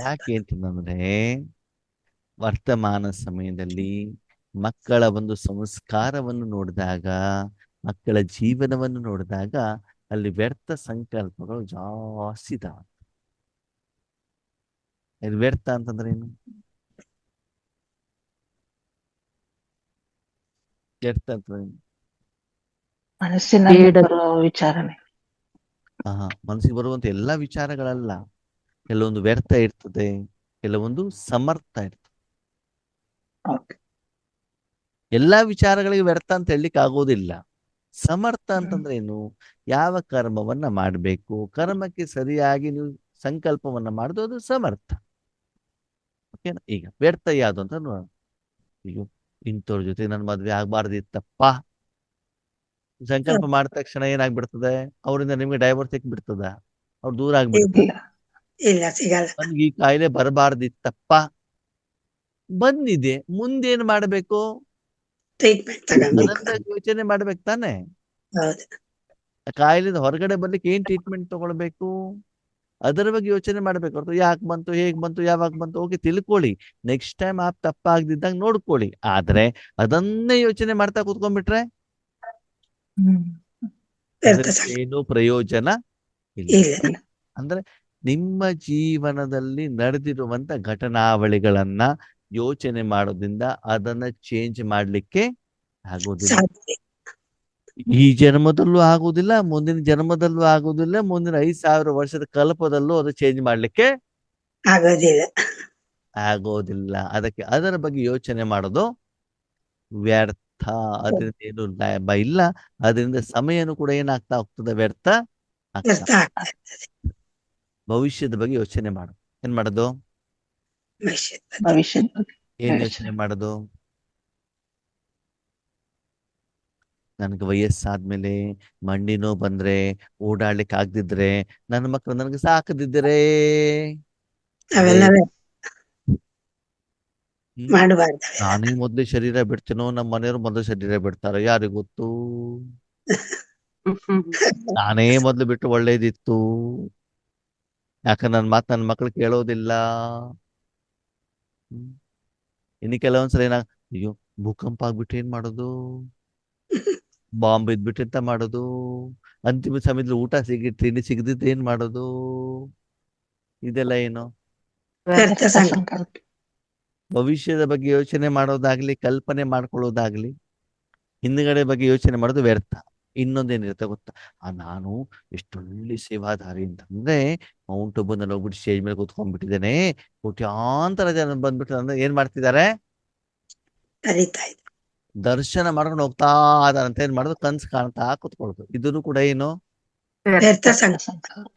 ಯಾಕೆ ಅಂತಂದ್ರೆ ವರ್ತಮಾನ ಸಮಯದಲ್ಲಿ ಮಕ್ಕಳ ಒಂದು ಸಂಸ್ಕಾರವನ್ನು ನೋಡಿದಾಗ, ಮಕ್ಕಳ ಜೀವನವನ್ನು ನೋಡಿದಾಗ ಅಲ್ಲಿ ವ್ಯರ್ಥ ಸಂಕಲ್ಪಗಳು ಜಾಸ್ತಿ ಇದಾವೆ. ಇದು ವ್ಯರ್ಥ ಅಂತಂದ್ರೆ ಏನು? ವ್ಯರ್ಥ ಅಂತಂದ್ರೆ ಏನು? ಮನಸ್ಸಿನಲ್ಲಿ ಬೇಡ. ಬರುವ ವಿಚಾರಣೆ. ಮನಸ್ಸಿಗೆ ಬರುವಂತ ಎಲ್ಲಾ ವಿಚಾರಗಳಲ್ಲ. ಕೆಲವೊಂದು ವ್ಯರ್ಥ ಇರ್ತದೆ, ಕೆಲವೊಂದು ಸಮರ್ಥ ಇರ್ತದೆ. ಓಕೆ. ಎಲ್ಲಾ ವಿಚಾರಗಳಿಗೆ ವ್ಯರ್ಥ ಅಂತ ಹೇಳಲಿಕ್ಕೆ ಆಗೋದಿಲ್ಲ. ಸಮರ್ಥ ಅಂತಂದ್ರೆ ಏನು? ಯಾವ ಕರ್ಮವನ್ನ ಮಾಡಬೇಕು, ಕರ್ಮಕ್ಕೆ ಸರಿಯಾಗಿ ನೀವು ಸಂಕಲ್ಪವನ್ನ ಮಾಡುದು, ಅದು ಸಮರ್ಥ. ಓಕೆನಾ? ಈಗ ವ್ಯರ್ಥ ಯಾವುದು ಅಂತ ನೋಡೋಣ. ಈಗ ಇಂಥವ್ರ ಜೊತೆ ನನ್ನ ಮದ್ವೆ ಆಗ್ಬಾರ್ದಿತ್ತಪ್ಪ, ಸಂಕಲ್ಪ ಮಾಡಿದ ತಕ್ಷಣ ಏನಾಗ್ಬಿಡ್ತದೆ, ಅವರಿಂದ ನಿಮ್ಗೆ ಡೈವರ್ಸ್ ಸಿಕ್ಬಿಡ್ತದ, ಅವ್ರು ದೂರ ಆಗ್ಬಿಡ್ತದೆ. ಇಲ್ಲ ಸಿಗಲ್ಲ. ನನ್ಗೆ ಈ ಕಾಯಿಲೆ ಬರಬಾರ್ದಿತ್ತಪ್ಪ, ಬಂದಿದೆ, ಮುಂದೇನ್ ಮಾಡ್ಬೇಕು? ಟ್ರೀಟ್ಮೆಂಟ್ ತಗೊಳ್ಬೇಕು. ಅದನ್ನ ಯೋಚನೆ ಮಾಡ್ಬೇಕು ತಾನೆ. ಹೌದು. ಕಾಯಿಲೆಯಿಂದ ಹೊರಗಡೆ ಬರ್ಲಿಕ್ಕೆ ಏನ್ ಟ್ರೀಟ್ಮೆಂಟ್ ತಗೊಳ್ಬೇಕು, ಅದರ ಬಗ್ಗೆ ಯೋಚನೆ ಮಾಡ್ಬೇಕು. ಹೊರತು ಯಾಕೆ ಬಂತು, ಹೇಗ್ ಬಂತು, ಯಾವಾಗ ಬಂತು, ಓಕೆ ತಿಳ್ಕೊಳ್ಳಿ, ನೆಕ್ಸ್ಟ್ ಟೈಮ್ ಆ ತಪ್ಪಾಗ್ದಿದ್ದಾಗ ನೋಡ್ಕೊಳ್ಳಿ. ಆದ್ರೆ ಅದನ್ನೇ ಯೋಚನೆ ಮಾಡ್ತಾ ಕೂತ್ಕೊಂಡ್ಬಿಟ್ರೆ ವ್ಯರ್ಥ ಸಂಕಲ್ಪ. ಏನು ಪ್ರಯೋಜನ ಇಲ್ಲ. ಇಲ್ಲ. ಅಂದ್ರೆ ನಿಮ್ಮ ಜೀವನದಲ್ಲಿ ನಡೆದಿರುವಂತ ಘಟನಾವಳಿಗಳನ್ನ ಯೋಚನೆ ಮಾಡೋದ್ರಿಂದ ಅದನ್ನ ಚೇಂಜ್ ಮಾಡ್ಲಿಕ್ಕೆ ಆಗೋದಿಲ್ಲ. ಸಾಧ್ಯ ಈ ಜನ್ಮದಲ್ಲೂ ಆಗುದಿಲ್ಲ, ಮುಂದಿನ ಜನ್ಮದಲ್ಲೂ ಆಗುದಿಲ್ಲ, ಮುಂದಿನ 5,000 ವರ್ಷದ ಕಲ್ಪದಲ್ಲೂ ಅದು ಚೇಂಜ್ ಮಾಡ್ಲಿಕ್ಕೆ ಆಗೋದಿಲ್ಲ. ಆಗೋದಿಲ್ಲ. ಅದಕ್ಕೆ ಅದರ ಬಗ್ಗೆ ಯೋಚನೆ ಮಾಡೋದು ವ್ಯರ್ಥ. ಅದರಿಂದ ಏನು ಲಾಭ ಇಲ್ಲ. ಅದರಿಂದ ಸಮಯನೂ ಕೂಡ ಏನಾಗ್ತಾ ಹೋಗ್ತದೆ, ವ್ಯರ್ಥ ವ್ಯರ್ಥ ಆಗ್ತಾ. ಆಗ್ತದೆ. ಭವಿಷ್ಯದ ಬಗ್ಗೆ ಯೋಚನೆ ಮಾಡು. ಏನ್ ಮಾಡೋದು? ಭವಿಷ್ಯದ ಬಗ್ಗೆ ಏನ್ ಯೋಚನೆ ಮಾಡೋದು? ನನ್ಗೆ ವಯಸ್ಸಾದ್ಮೇಲೆ ಮಂಡಿ ನೋವು ಬಂದ್ರೆ, ಓಡಾಡ್ಲಿಕ್ಕೆ ಆಗ್ದಿದ್ರೆ, ನನ್ನ ಮಕ್ಕಳು ನನಗೆ ಸಾಕದಿದ್ದರೆ ಅವೆಲ್ಲ ಮಾಡಬಾರ್ದು. ನಾನೇ ಮೊದ್ಲೇ ಶರೀರ ಬಿಡ್ತೀನೋ, ನಮ್ಮ ಮನೆಯವರು ಮೊದಲು ಶರೀರ ಬಿಡ್ತಾರೋ ಯಾರಿಗ್ ಗೊತ್ತು? ನಾನೇ ಮೊದ್ಲು ಬಿಟ್ಟು ಒಳ್ಳೇದಿತ್ತು. ಯಾಕಂದ್ರೆ ನನ್ನ ಮಾತು ನನ್ನ ಮಕ್ಳು ಕೇಳೋದಿಲ್ಲ. ಇನ್ನು ಕೆಲವೊಂದ್ಸಲ ಅಯ್ಯೋ ಭೂಕಂಪ ಆಗ್ಬಿಟ್ಟು ಏನ್ ಮಾಡೋದು, ಬಾಂಬ್ ಇದ್ಬಿಟ್ಟು ಎಂತ ಮಾಡೋದು, ಅಂತಿಮ ಸಮಯದಲ್ಲಿ ಊಟ ತಿಂಡಿ ಸಿಗದಿದ್ದು ಏನ್ ಮಾಡೋದು, ಇದೆಲ್ಲ ಏನು? ವ್ಯರ್ಥ ಸಂಕಲ್ಪ. ಸಂಕಲ್ಪ. ಭವಿಷ್ಯದ ಬಗ್ಗೆ ಯೋಚನೆ ಮಾಡೋದಾಗ್ಲಿ, ಕಲ್ಪನೆ ಮಾಡ್ಕೊಳ್ಳೋದಾಗ್ಲಿ, ಹಿಂದ್ಗಡೆ ಬಗ್ಗೆ ಯೋಚನೆ ಮಾಡೋದು ವ್ಯರ್ಥ. ಇನ್ನೊಂದೇನಿರುತ್ತೆ ಗೊತ್ತಾ, ನಾನು ಎಷ್ಟೊಳ್ಳೆ ಸೇವಾದಾರಿ ಅಂತಂದ್ರೆ ಮೌಂಟ್ ಬಂದಲ್ಲಿ ಹೋಗ್ಬಿಟ್ಟು ಸ್ಟೇಜ್ ಮೇಲೆ ಕೂತ್ಕೊಂಡ್ಬಿಟ್ಟಿದ್ದೇನೆ, ಕೋಟ್ಯಾಂತರ ಜನ ಬಂದ್ಬಿಟ್ಟು ಅಂದ್ರೆ ಏನ್ ಮಾಡ್ತಿದ್ದಾರೆ, ಕರೀತಾ ಇದ್ರು. ದರ್ಶನ ಮಾಡ್ಕೊಂಡು ಹೋಗ್ತಾ ಇದಾರೆ ಅಂತ ಏನ್ ಮಾಡೋದು, ಕನ್ಸು ಕಾಣ್ತಾ ಕೂತ್ಕೊಳ್ಳೋದು. ಇದನ್ನು ಕೂಡ ಏನು, ವ್ಯರ್ಥ ಸಂಕಲ್ಪ. ಸಂಕಲ್ಪ.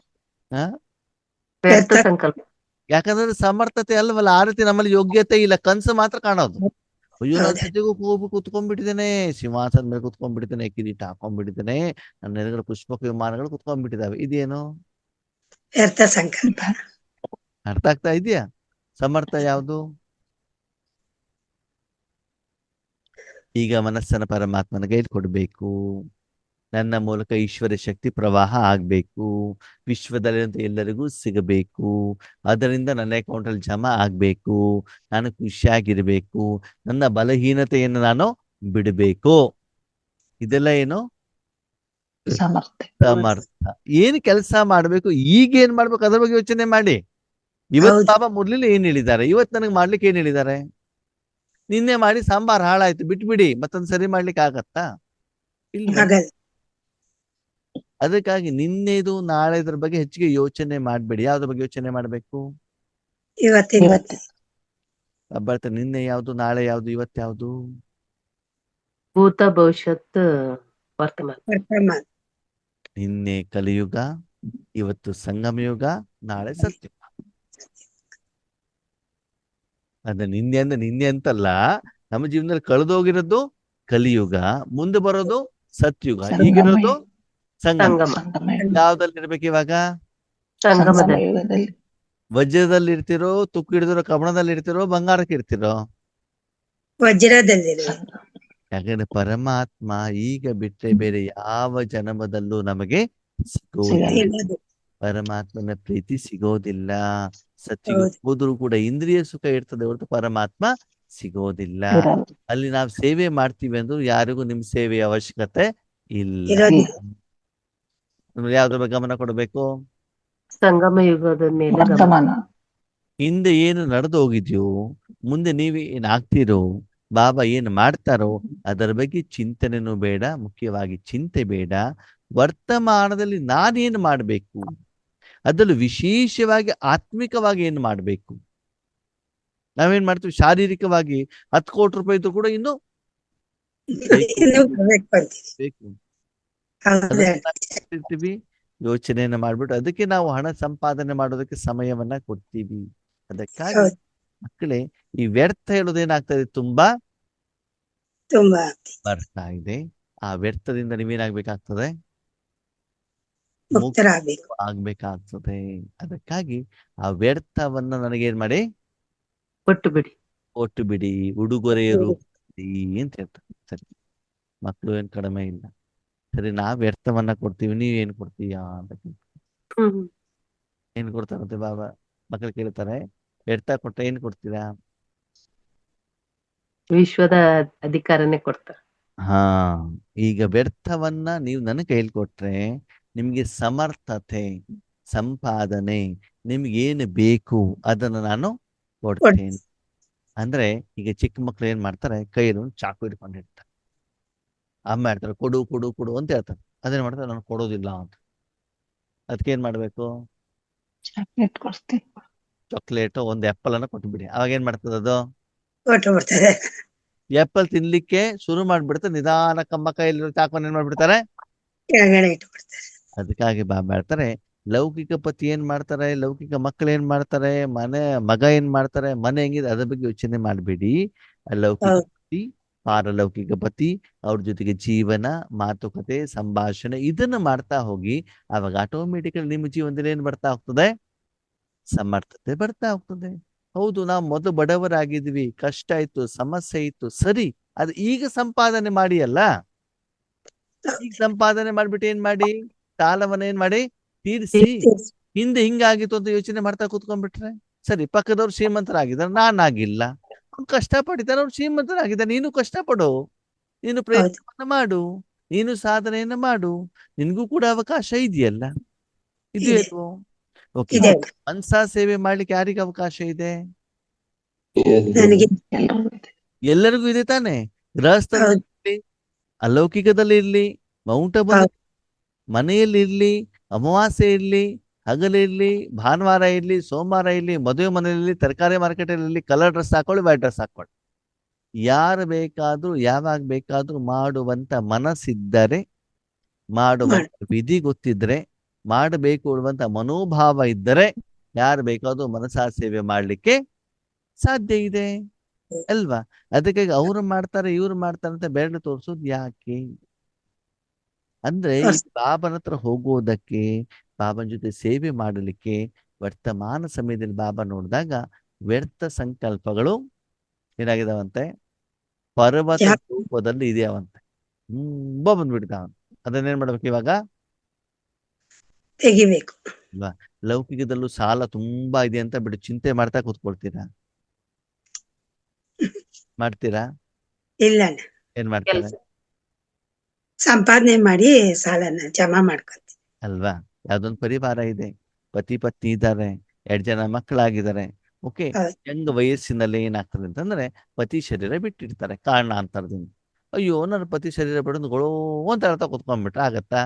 ಆ? ವ್ಯರ್ಥ ಸಂಕಲ್ಪ. ಯಾಕಂದ್ರೆ ಸಮರ್ಥತೆ ಅಲ್ವಲ್ಲ, ಆ ರೀತಿ ನಮ್ಮಲ್ಲಿ ಯೋಗ್ಯತೆ ಇಲ್ಲ, ಕನ್ಸು ಮಾತ್ರ ಕಾಣೋದು. ಅಯ್ಯೋ ನಾನು ಹೌದು. ಜೊತೆಗೂ ಹೋಗಿ ಕುತ್ಕೊಂಡ್ಬಿಟ್ಟಿದ್ದೇನೆ, ಸಿಂಹಾಸನ ಮೇಲೆ ಕುತ್ಕೊಂಡ್ಬಿಟ್ಟಿದ್ದೇನೆ, ಕಿರೀಟ ಹಾಕೊಂಡ್ಬಿಟ್ಟಿದ್ದೇನೆ, ನನ್ನ ಎದುರುಗಡೆ ಪುಷ್ಪಕ ವಿಮಾನಗಳು ಕುತ್ಕೊಂಡ್ಬಿಟ್ಟಿದಾವೆ. ಇದೇನು? ವ್ಯರ್ಥ ಸಂಕಲ್ಪ. ಅರ್ಥ ಆಗ್ತಾ ಇದೆಯಾ? ಸಮರ್ಥ ಯಾವುದು? ಈಗ ಮನಸ್ಸನ್ನ ಪರಮಾತ್ಮನ ಕೈಲಿ ಕೊಡ್ಬೇಕು. ನನ್ನ ಮೂಲಕ ಈಶ್ವರ ಶಕ್ತಿ ಪ್ರವಾಹ ಆಗ್ಬೇಕು, ವಿಶ್ವದಲ್ಲಿರುವಂತ ಎಲ್ಲರಿಗೂ ಸಿಗಬೇಕು, ಅದರಿಂದ ನನ್ನ ಅಕೌಂಟ್ ಅಲ್ಲಿ ಜಮಾ ಆಗ್ಬೇಕು, ನಾನು ಖುಷಿಯಾಗಿರ್ಬೇಕು, ನನ್ನ ಬಲಹೀನತೆಯನ್ನು ನಾನು ಬಿಡಬೇಕು. ಇದೆಲ್ಲ ಏನು? ಸಮರ್ಥ. ಸಮರ್ಥ. ಏನ್ ಕೆಲಸ ಮಾಡ್ಬೇಕು, ಈಗ ಏನ್ ಮಾಡ್ಬೇಕು ಅದ್ರ ಬಗ್ಗೆ ಯೋಚನೆ ಮಾಡಿ. ಇವತ್ತು ಹೌದು. ಬಾಬಾ ಮುರಳಿಲಿ ಏನ್ ಹೇಳಿದ್ದಾರೆ, ಇವತ್ತು ನನಗೆ ಮಾಡ್ಲಿಕ್ಕೆ ಏನ್ ಹೇಳಿದ್ದಾರೆ? ನಿನ್ನೆ ಮಾಡಿ ಸಾಂಬಾರ್ ಹಾಳಾಯ್ತು ಬಿಟ್ಬಿಡಿ, ಮತ್ತೊಂದ್ ಸರಿ ಮಾಡ್ಲಿಕ್ಕೆ ಆಗತ್ತಾ? ಇಲ್ಲ. ಆಗಲ್ಲ. ಅದಕ್ಕಾಗಿ ನಿನ್ನೆದು ನಾಳೆದ್ರ ಬಗ್ಗೆ ಹೆಚ್ಚಿಗೆ ಯೋಚನೆ ಮಾಡ್ಬೇಡಿ. ಯಾವ್ದ್ರ ಬಗ್ಗೆ ಯೋಚನೆ ಮಾಡ್ಬೇಕು? ಇವತ್ತಿನ ಇವತ್ತು ಬರ್ತಾರೆ ನಿನ್ನೆ ಯಾವ್ದು, ನಾಳೆ ಯಾವ್ದು, ಇವತ್ತು ಯಾವ್ದು? ಭೂತ ಭವಿಷ್ಯತ್ ವರ್ತಮಾನ. ವರ್ತಮಾನ. ನಿನ್ನೆ ಕಲಿಯುಗ, ಇವತ್ತು ಸಂಗಮಯುಗ, ನಾಳೆ ಸತ್ಯುಗ. ಅದ ನಿನ್ನೆ ಅಂದ್ರೆ ನಿನ್ನೆ ಅಂತಲ್ಲ, ನಮ್ಮ ಜೀವನದಲ್ಲಿ ಕಳೆದೋಗಿರೋದು ಕಲಿಯುಗ, ಮುಂದೆ ಬರೋದು ಸತ್ಯುಗ, ಸಂಗಮ. ಈಗಿರೋದು ಸಂಗಮ. ಸಂಗಮ. ಸಂಗಮ. ಯಾವ್ದಲ್ಲಿ ಇರ್ಬೇಕು ಇವಾಗ? ಸಂಗಮದಲ್ಲಿ. ಯುಗದಲ್ಲಿ ವಜ್ರದಲ್ಲಿ ಇರ್ತಿರೋ, ತುಕ್ಕು ಹಿಡಿದಿರೋ ಕಬ್ಬಣದಲ್ಲಿ ಇರ್ತಿರೋ, ಬಂಗಾರಕ್ಕೆ ಇರ್ತಿರೋ? ವಜ್ರದಲ್ಲಿರುವ. ಸಂಗಮ. ಯಾಕಂದ್ರೆ ಪರಮಾತ್ಮ ಈಗ ಬಿಟ್ರೆ ಬೇರೆ ಯಾವ ಜನ್ಮದಲ್ಲೂ ನಮಗೆ ಸಿಗೋದಿಲ್ಲ. ಸಿಗೋದು. ಪರಮಾತ್ಮನ ಪ್ರೀತಿ ಸಿಗೋದಿಲ್ಲ. ಸತ್ಯುಗ ಹೌದು. ಹೋದ್ರೂ ಕೂಡ ಇಂದ್ರಿಯ ಸುಖ ಇರ್ತದೆ ಹೊರತು ಪರಮಾತ್ಮ ಸಿಗೋದಿಲ್ಲ. ಇರಲ್ಲ. ಅಲ್ಲಿ ನಾವು ಸೇವೆ ಮಾಡ್ತೀವಿ ಅಂದ್ರೂ ಯಾರಿಗೂ ನಿಮ್ ಸೇವೆಯ ಅವಶ್ಯಕತೆ ಇಲ್ಲ. ಇರೋದಿಲ್ಲ. ನಮ್ಗೆ ಯಾವ್ದ್ರ ಬಗ್ಗೆ ಗಮನ ಕೊಡಬೇಕು? ಸಂಗಮ ಯುಗದ ಮೇಲೆ ಗಮನ. ವರ್ತಮಾನ. ಹಿಂದೆ ಏನು ನಡೆದು ಹೋಗಿದ್ಯೋ, ಮುಂದೆ ನೀವೇ ಏನ್ ಆಗ್ತೀರೋ, ಬಾಬಾ ಏನ್ ಮಾಡ್ತಾರೋ ಅದರ ಬಗ್ಗೆ ಚಿಂತನೆನೂ ಬೇಡ, ಮುಖ್ಯವಾಗಿ ಚಿಂತೆ ಬೇಡ. ವರ್ತಮಾನದಲ್ಲಿ ನಾನೇನು ಮಾಡ್ಬೇಕು, ಅದರಲ್ಲೂ ವಿಶೇಷವಾಗಿ ಆತ್ಮಿಕವಾಗಿ ಏನು ಮಾಡ್ಬೇಕು. ನಾವೇನ್ ಮಾಡ್ತೀವಿ, ಶಾರೀರಿಕವಾಗಿ 10 ಕೋಟಿ ರೂಪಾಯಿ ಇದ್ರು ಕೂಡ ಇನ್ನು ಇನ್ನೂ ಬೇಕು ಅಂತೀವಿ. ಬೇಕು. ಹೌದು. ಅದನ್ನ ನಾವು ಇರ್ತೀವಿ, ಯೋಚನೆಯನ್ನ ಮಾಡ್ಬಿಟ್ಟು ಅದಕ್ಕೆ ನಾವು ಹಣ ಸಂಪಾದನೆ ಮಾಡೋದಕ್ಕೆ ಸಮಯವನ್ನ ಕೊಡ್ತೀವಿ. ಅದಕ್ಕಾಗಿ ಹೌದು. ಮಕ್ಕಳೇ, ಈ ವ್ಯರ್ಥ ಹೇಳೋದೇನಾಗ್ತದೆ, ತುಂಬಾ ತುಂಬಾ ಬರ್ತಾ ಇದೆ. ಆ ವ್ಯರ್ಥದಿಂದ ನೀವೇನಾಗ್ಬೇಕಾಗ್ತದೆ, ಮುಕ್ತರಾಗಬೇಕು. ಆಗ್ಬೇಕಾಗ್ತದೆ. ಅದಕ್ಕಾಗಿ ಆ ವ್ಯರ್ಥವನ್ನ ನನಗೇನ್ ಮಾಡಿ, ಕೊಟ್ಟು ಬಿಡಿ. ಕೊಟ್ಟು ಬಿಡಿ, ಉಡುಗೊರೆಯರು ಅಂತ ಹೇಳ್ತಾರೆ. ಸರಿ, ಮಕ್ಕಳು ಏನ್ ಕಡಿಮೆ ಇಲ್ಲ. ಸರಿ, ನಾವ್ ವ್ಯರ್ಥವನ್ನ ಕೊಡ್ತೀವಿ, ನೀವ್ ಏನ್ ಕೊಡ್ತೀಯಾ ಅಂತ ಕೇಳ್ತಾರೆ. ಹ್ಮ್. ಏನ್ ಕೊಡ್ತಾರಂತೆ ಬಾಬಾ? ಮಕ್ಕಳು ಕೇಳ್ತಾರೆ, ವ್ಯರ್ಥ ಕೊಟ್ರೆ ಏನ್ ಕೊಡ್ತೀರಾ? ವಿಶ್ವದ ಅಧಿಕಾರನೇ ಕೊಡ್ತಾರೆ. ಹಾ, ಈಗ ವ್ಯರ್ಥವನ್ನ ನೀವು ನನ್ನ ಕೈಲಿ ಕೊಟ್ರೆ ನಿಮ್ಗೆ ಸಮರ್ಥತೆ, ಸಂಪಾದನೆ, ನಿಮ್ಗೆ ಏನು ಬೇಕು ಅದನ್ನ ನಾನು ಕೊಡ್ತೇನೆ. ಅಂದ್ರೆ ಈಗ ಚಿಕ್ಕ ಮಕ್ಳು ಏನ್ ಮಾಡ್ತಾರೆ, ಕೈಯಲ್ಲಿ ಒಂದು ಚಾಕು ಹಿಡ್ಕೊಂಡಿರ್ತಾರೆ. ಅಮ್ಮ ಹೇಳ್ತಾರೆ ಕೊಡು ಕೊಡು ಕೊಡು ಅಂತ ಹೇಳ್ತಾರೆ. ಅದೇನ್ ಮಾಡ್ತಾರೆ, ನಾನು ಕೊಡೋದಿಲ್ಲ ಅಂತ. ಅದಕ್ಕೆ ಏನ್ ಮಾಡ್ಬೇಕು, ಚಾಕ್ಲೇಟ್ ಕೊಡ್ತೀನಿ. ಚಾಕ್ಲೇಟ್ ಒಂದು ಆ್ಯಪಲ್ ಅನ್ನ ಕೊಟ್ಬಿಡಿ. ಅವಾಗ ಏನ್ ಮಾಡ್ತದೆ ಅದು, ಕೊಟ್ಟು ಬಿಡ್ತಾರೆ. ಆ್ಯಪಲ್ ತಿನ್ಲಿಕ್ಕೆ ಶುರು ಮಾಡ್ಬಿಡ್ತಾರೆ. ನಿಧಾನ ಕಮ್ಮ ಕೈಯಲ್ಲಿ ಚಾಕುವನ್ನು ಏನ್ ಮಾಡ್ಬಿಡ್ತಾರೆ, ಕೆಳಗಡೆ ಇಟ್ಬಿಡ್ತಾರೆ. ಅದಕ್ಕಾಗಿ ಬಾಬಾ ಹೇಳ್ತಾರೆ, ಲೌಕಿಕ ಪತಿ ಏನ್ ಮಾಡ್ತಾರೆ, ಲೌಕಿಕ ಮಕ್ಕಳು ಏನ್ ಮಾಡ್ತಾರೆ, ಮಗ ಏನ್ ಮಾಡ್ತಾರೆ, ಮನೆ ಹೆಂಗಿದೆ ಅದ್ರ ಬಗ್ಗೆ ಯೋಚನೆ ಮಾಡಬೇಡಿ. ಲೌಕಿಕ ಹೌದು. ಪತಿ, ಪಾರಲೌಕಿಕ ಪತಿ, ಅವ್ರ ಜೊತೆಗೆ ಜೀವನ, ಮಾತುಕತೆ, ಸಂಭಾಷಣೆ ಇದನ್ನ ಮಾಡ್ತಾ ಹೋಗಿ. ಅವಾಗ ಆಟೋಮೆಟಿಕಲಿ ನಿಮ್ಮ ಜೀವನದಲ್ಲಿ ಏನ್ ಬರ್ತಾ ಹೋಗ್ತದೆ, ಸಮರ್ಥತೆ ಬರ್ತಾ ಹೋಗ್ತದೆ. ಹೌದು, ನಾವು ಮೊದಲು ಬಡವರಾಗಿದ್ವಿ, ಕಷ್ಟ ಇತ್ತು, ಸಮಸ್ಯೆ ಇತ್ತು, ಸರಿ, ಅದು ಈಗ ಸಂಪಾದನೆ ಮಾಡಿ ಅಲ್ಲ. ಈಗ ಸಂಪಾದನೆ ಮಾಡ್ಬಿಟ್ಟು ಏನ್ ಮಾಡಿ, ಸಾಲವನ್ನ ಏನ್ ಮಾಡಿ ತೀರಿಸಿ. ಹಿಂದೆ ಹಿಂಗಾಗಿತ್ತು ಅಂತ ಯೋಚನೆ ಮಾಡ್ತಾ ಕೂತ್ಕೊಂಡ್ಬಿಟ್ರೆ ಸರಿ, ಪಕ್ಕದವ್ರು ಶ್ರೀಮಂತರಾಗಿದ್ದಾರೆ, ನಾನಾಗಿಲ್ಲ, ಅವ್ನು ಕಷ್ಟಪಟ್ಟಿದ್ದಾನೆ, ಅವ್ನು ಶ್ರೀಮಂತನಾಗಿದ್ದಾನೆ. ನೀನು ಕಷ್ಟಪಡು, ನೀನು ಹೌದು ಪ್ರಯತ್ನವನ್ನ ಮಾಡು, ನೀನು ಸಾಧನೆಯನ್ನ ಮಾಡು, ನಿನ್ಗೂ ಕೂಡ ಅವಕಾಶ ಇದೆಯಲ್ಲ. ಇದು ಇದೆ ಇಲ್ವೋ? ಓಕೆ, ಇದೆ ಮನ್ಸಾ ಸೇವೆ ಮಾಡ್ಲಿಕ್ಕೆ ಯಾರಿಗೆ ಅವಕಾಶ ಇದೆ? ನನಗೆ ಎಲ್ರಿಗೂ ಇದೆ. ಎಲ್ಲರಿಗೂ ಇದೆ ತಾನೆ. ಗೃಹಸ್ಥರಲ್ಲಿ ಹೌದು ಇರ್ಲಿ, ಅಲೌಕಿಕದಲ್ಲಿ ಇರ್ಲಿ, ಮೌಂಟ್ ಅಬನ್ ಹೌದು ಮನೆಯಲ್ಲಿ ಇರ್ಲಿ, ಅಮಾವಾಸ್ಯೆ ಇರ್ಲಿ, ಹಗಲಿರ್ಲಿ, ಭಾನುವಾರ ಇರ್ಲಿ, ಸೋಮವಾರ ಇರ್ಲಿ, ಮದುವೆ ಮನೆಯಲ್ಲಿ, ತರಕಾರಿ ಮಾರ್ಕೆಟ್ ಅಲ್ಲಿ ಕಲರ್ ಡ್ರೆಸ್ ಹಾಕೊಳ್ಳಿ, ವೈಟ್ ಡ್ರೆಸ್ ಹಾಕೊಳ್ಳಿ, ಯಾರು ಬೇಕಾದ್ರೂ ಯಾವಾಗ ಬೇಕಾದ್ರೂ ಮಾಡುವಂತ ಮನಸ್ಸಿದ್ದರೆ, ಮಾಡುವಂತ ವಿಧಿ ಗೊತ್ತಿದ್ರೆ, ಮಾಡಬೇಕು ಅನ್ನುವಂತ ಮನೋಭಾವ ಇದ್ದರೆ, ಯಾರು ಬೇಕಾದ್ರೂ ಮನಸಾ ಸೇವೆ ಮಾಡ್ಲಿಕ್ಕೆ ಸಾಧ್ಯ ಇದೆ ಅಲ್ವಾ? ಅದಕ್ಕಾಗಿ ಅವ್ರು ಮಾಡ್ತಾರೆ ಇವ್ರು ಮಾಡ್ತಾರೆ ಅಂತ ಬೆರಳು ತೋರಿಸೋದು ಯಾಕೆ? ಅಂದ್ರೆ ಈ ಬಾಬನ ಹತ್ರ ಹೋಗೋದಕ್ಕೆ, ಬಾಬನ ಜೊತೆ ಸೇವೆ ಮಾಡಲಿಕ್ಕೆ ವರ್ತಮಾನ ಸಮಯದಲ್ಲಿ ಬಾಬಾ ನೋಡಿದಾಗ ವ್ಯರ್ಥ ಸಂಕಲ್ಪಗಳು ಏನಾಗಿದಾವಂತೆ, ಪರ್ವತ ರೂಪದಲ್ಲಿ ಇದೆಯಾವಂತೆ, ತುಂಬಾ ಬಂದ್ಬಿಡ್ತಾವಂತೆ. ಅದನ್ನೇನ್ ಮಾಡ್ಬೇಕು ಇವಾಗ? ತೆಗಿಬೇಕು. ಅಲ್ವಾ? ಲೌಕಿಕದಲ್ಲೂ ಸಾಲ ತುಂಬಾ ಇದೆ ಅಂತ ಬಿಟ್ಟು ಚಿಂತೆ ಮಾಡ್ತಾ ಕೂತ್ಕೊಳ್ತೀರಾ? ಮಾಡ್ತೀರಾ? ಇಲ್ಲ ಏನ್ ಮಾಡ್ತಾರೆ? ಕೆಲ್ಸ. ಸಂಪಾದನೆ ಮಾಡಿ ಸಾಲನ ಜಮಾ ಮಾಡ್ಕೊತೀವಿ. ಅಲ್ವಾ? ಯಾವ್ದೊಂದು ಪರಿವಾರ ಇದೆ, ಪತಿ ಪತ್ನಿ ಇದ್ದಾರೆ, 2 ಜನ ಮಕ್ಕಳಾಗಿದ್ದಾರೆ. ಓಕೆ, ಹೌದು ಯಂಗ್ ವಯಸ್ಸಿನಲ್ಲಿ ಏನಾಗ್ತದೆ ಅಂತಂದ್ರೆ ಪತಿ ಶರೀರ ಬಿಟ್ಟಿರ್ತಾರೆ ಕಾರಣಾಂತರದಿಂದ. ಅಯ್ಯೋ ನನ್ನ ಪತಿ ಶರೀರ ಬಿಡೋದು ಗೊಳೋ ಅಂತ ಹೇಳ್ತಾ ಕುತ್ಕೊಂಡ್ಬಿಟ್ರೆ ಆಗತ್ತಾ?